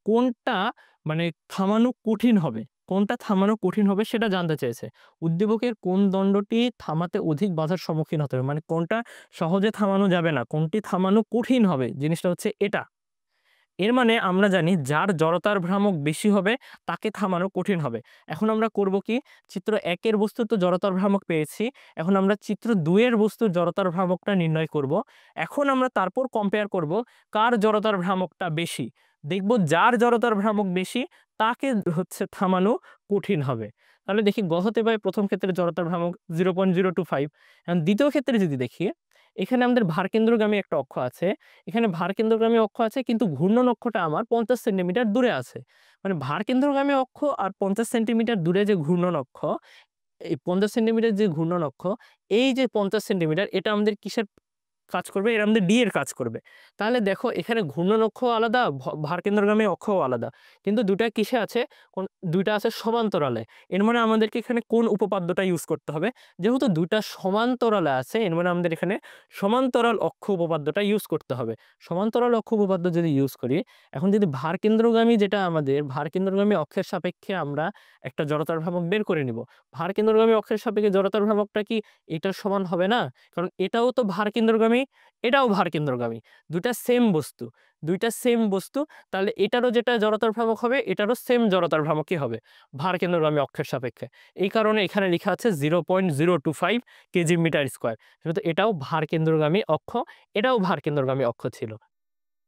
[SPEAKER 1] কোনটা মানে থামানো কঠিন হবে, কোনটা থামানো কঠিন হবে সেটা জানতে চেয়েছে। উদ্দীপকের কোন দণ্ডটি থামাতে অধিক বাধার সম্মুখীন হতে হবে, মানে কোনটা সহজে থামানো যাবে না, কোনটি থামানো কঠিন হবে, জিনিসটা হচ্ছে এটা। এর মানে আমরা জানি যার জড়তার ভ্রামক বেশি হবে তাকে থামানো কঠিন হবে। এখন আমরা করব কি, চিত্র ১ এর বস্তুর তো জড়তার ভ্রামক পেয়েছি। এখন আমরা চিত্র ২ এর বস্তুর জড়তার ভ্রামকটা নির্ণয় করব। এখন আমরা তারপর কম্পেয়ার করব কার জড়তার ভ্রামকটা বেশি। দেখব যার জড়তার ভ্রামক বেশি তাকে হচ্ছে থামানো কঠিন হবে। তাহলে দেখি গ হতে পারে প্রথম ক্ষেত্রে জড়তার ভ্রামক 0.025। এখন দ্বিতীয় ক্ষেত্রে যদি দেখি, এখানে আমাদের ভারকেন্দ্রগামী একটা অক্ষ আছে। এখানে ভারকেন্দ্রগামী অক্ষ আছে কিন্তু ঘূর্ণন অক্ষটা আমার ৫০ সেন্টিমিটার দূরে আছে। মানে ভারকেন্দ্রগামী অক্ষ আর ৫০ সেন্টিমিটার দূরে যে ঘূর্ণন অক্ষ, এই ৫০ সেন্টিমিটার যে ঘূর্ণন অক্ষ, এই যে ৫০ সেন্টিমিটার এটা আমাদের কিসের কাজ করবে? এরা আমাদের ডি এর কাজ করবে। তাহলে দেখো এখানে ঘূর্ণন অক্ষও আলাদা, ভারকেন্দ্রগামী অক্ষও আলাদা। কিন্তু ২ টা কিসে আছে? ২ টা আছে সমান্তরালে। এর মানে আমাদেরকে এখানে কোন উপপাদ্যটা ইউজ করতে হবে? যেহেতু ২ টা সমান্তরালে আছে, এর মানে আমাদের এখানে সমান্তরাল অক্ষ উপপাদ্যটা ইউজ করতে হবে। সমান্তরাল অক্ষ উপপাদ্য যদি ইউজ করি, এখন যদি ভারকেন্দ্রগামী যেটা আমাদের ভারকেন্দ্রগামী অক্ষের সাপেক্ষে আমরা একটা জড়তার ভ্রামক বের করে নিব। ভারকেন্দ্রগামী অক্ষের সাপেক্ষে জড়তার ভ্রামকটা কি এটার সমান হবে না? কারণ এটাও তো ভারকেন্দ্রগামী, এটাও ভারকেন্দ্রগামী। ২ টা সেম বস্তু, ২ টা সেম বস্তু। তাহলে এটারও যেটা জড়তার ভ্রামক হবে, এটারও সেম জড়তার ভ্রামকই হবে ভারকেন্দ্রগামী অক্ষের সাপেক্ষে। এই কারণে এখানে লেখা আছে 0.025 কেজি মিটার স্কয়ার। যেহেতু এটাও ভারকেন্দ্রগামী অক্ষ, এটাও ভারকেন্দ্রগামী অক্ষ ছিল।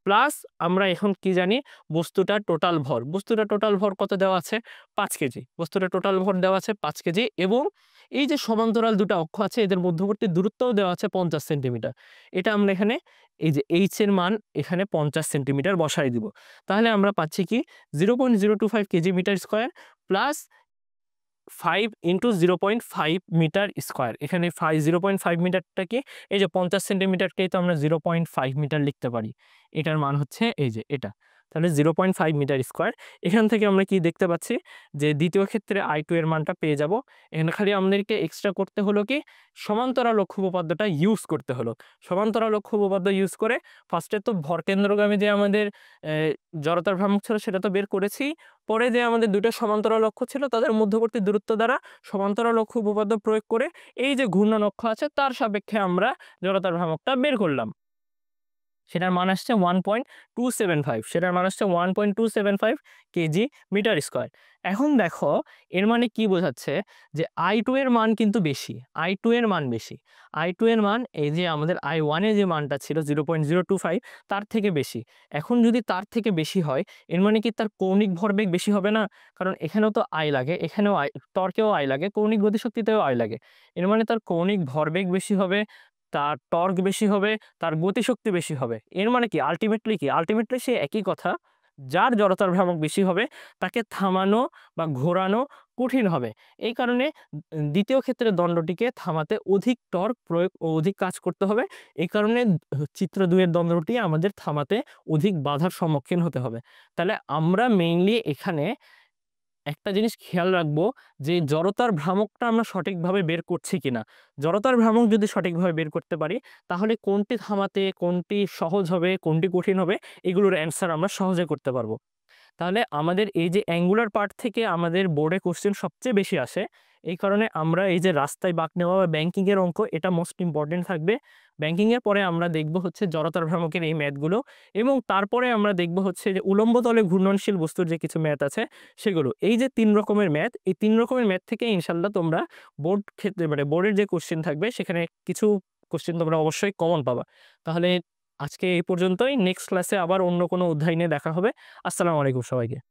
[SPEAKER 1] প্লাস আমরা এখন কি জানি? বস্তুটার টোটাল ভর। বস্তুটার টোটাল ভর কত দেওয়া আছে? ৫ কেজি। বস্তুটার টোটাল ভর দেওয়া আছে ৫ কেজি এবং এই যে সমান্তরাল ২ টা অক্ষ আছে এদের মধ্যবর্তী দূরত্বও দেওয়া আছে ৫০ সেন্টিমিটার। এটা আমরা এখানে এই যে h এর মান এখানে ৫০ সেন্টিমিটার বসায় দিব। তাহলে আমরা পাচ্ছি কি 0.025 KG metre square plus 5 into 0.5 metre square. এখানে 0.5 মিটারটা কি? এই যে ৫০ সেন্টিমিটারকেই তো আমরা 0.5 মিটার লিখতে পারি। এটার মান হচ্ছে এই যে এটা। তাহলে 0.5 মিটার স্কয়ার। এখান থেকে আমরা কি দেখতে পাচ্ছি যে দ্বিতীয় ক্ষেত্রে I2 এর মানটা পেয়ে যাব। এখানে খালি আমাদেরকে এক্সট্রা করতে হলো কি সমান্তরাল অক্ষ উপপাদ্যটা ইউজ করতে হলো। সমান্তরাল অক্ষ উপপাদ্য ইউজ করে ফার্স্টে তো ভরকেন্দ্রগামী যে আমাদের জড়তার ভ্রামক ছিল সেটা তো বের করেছি। পরে যে আমাদের ২ টা সমান্তরাল অক্ষ ছিল তাদের মধ্যবর্তী দূরত্ব দ্বারা সমান্তরাল অক্ষ উপপাদ্য প্রয়োগ করে এই যে ঘূর্ণন অক্ষ আছে তার সাপেক্ষে আমরা জড়তার ভ্রামকটা বের করলাম। সেটার মান আসছে 1.275, সেটার মান আসছে 1.275 কেজি মিটার স্কয়ার। এখন দেখো এর মানে কি বোঝাচ্ছে? যে I2 এর মান কিন্তু বেশি। I2 এর মান বেশি। I2 এর মান এই যে আমাদের I1 এ যে মানটা ছিল 0.025 তার থেকে বেশি। এখন যদি তার থেকে বেশি হয় এর মানে কি তার কৌণিক ভরবেগ বেশি হবে না? কারণ এখানেও তো I লাগে, এখানেও টর্কেও I লাগে, কৌণিক গতিশক্তিতেও I লাগে। এর মানে তার কৌণিক ভরবেগ বেশি হবে, তার টর্ক বেশি হবে, তার গতিশক্তি বেশি হবে। এর মানে কি আল্টিমেটলি কি? আল্টিমেটলি সেই একই কথা। যার জড়তার ভ্রামক বেশি হবে তাকে থামানো বা ঘোরানো কঠিন হবে। এই কারণে দ্বিতীয় ক্ষেত্রে দণ্ডটিকে থামাতে অধিক টর্ক প্রয়োগ ও অধিক কাজ করতে হবে। এই কারণে চিত্র ২ এর দণ্ডটি আমাদের থামাতে অধিক বাধার সম্মুখীন হতে হবে। তাহলে আমরা মেইনলি এখানে একটা জিনিস খেয়াল রাখবো যে জড়তার ভ্রামকটা আমরা সঠিকভাবে বের করছি কিনা। জড়তার ভ্রামক যদি সঠিকভাবে বের করতে পারি তাহলে কোনটি থামাতে কোনটি সহজ হবে, কোনটি কঠিন হবে এগুলোর অ্যান্সার আমরা সহজে করতে পারবো। তাহলে আমাদের এই যে অ্যাঙ্গুলার পার্ট থেকে আমাদের বোর্ডে কোশ্চেন সবচেয়ে বেশি আসে। এই কারণে আমরা এই যে রাস্তায় বাঁক নেওয়া বা ব্যাংকিং এর অঙ্ক এটা মোস্ট ইম্পোর্টেন্ট থাকবে। ব্যাংকিং এর পরে আমরা দেখব হচ্ছে জড়তার ভ্রামকের এই ম্যাথগুলো এবং তারপরে আমরা দেখব হচ্ছে যে উলম্ব তলে ঘূর্ণনশীল বস্তুর যে কিছু ম্যাথ আছে সেগুলো। এই যে ৩ রকমের ম্যাথ, এই ৩ রকমের ম্যাথ থেকে ইনশাআল্লাহ তোমরা বোর্ড ক্ষেত্রে মানে বোর্ডের যে কোশ্চেন থাকবে সেখানে কিছু কোশ্চেন তোমরা অবশ্যই কমন পাবা। তাহলে আজকে এই পর্যন্তই। নেক্সট ক্লাসে আবার অন্য কোনো অধ্যায় নিয়ে দেখা হবে। আসসালামু আলাইকুম সবাইকে।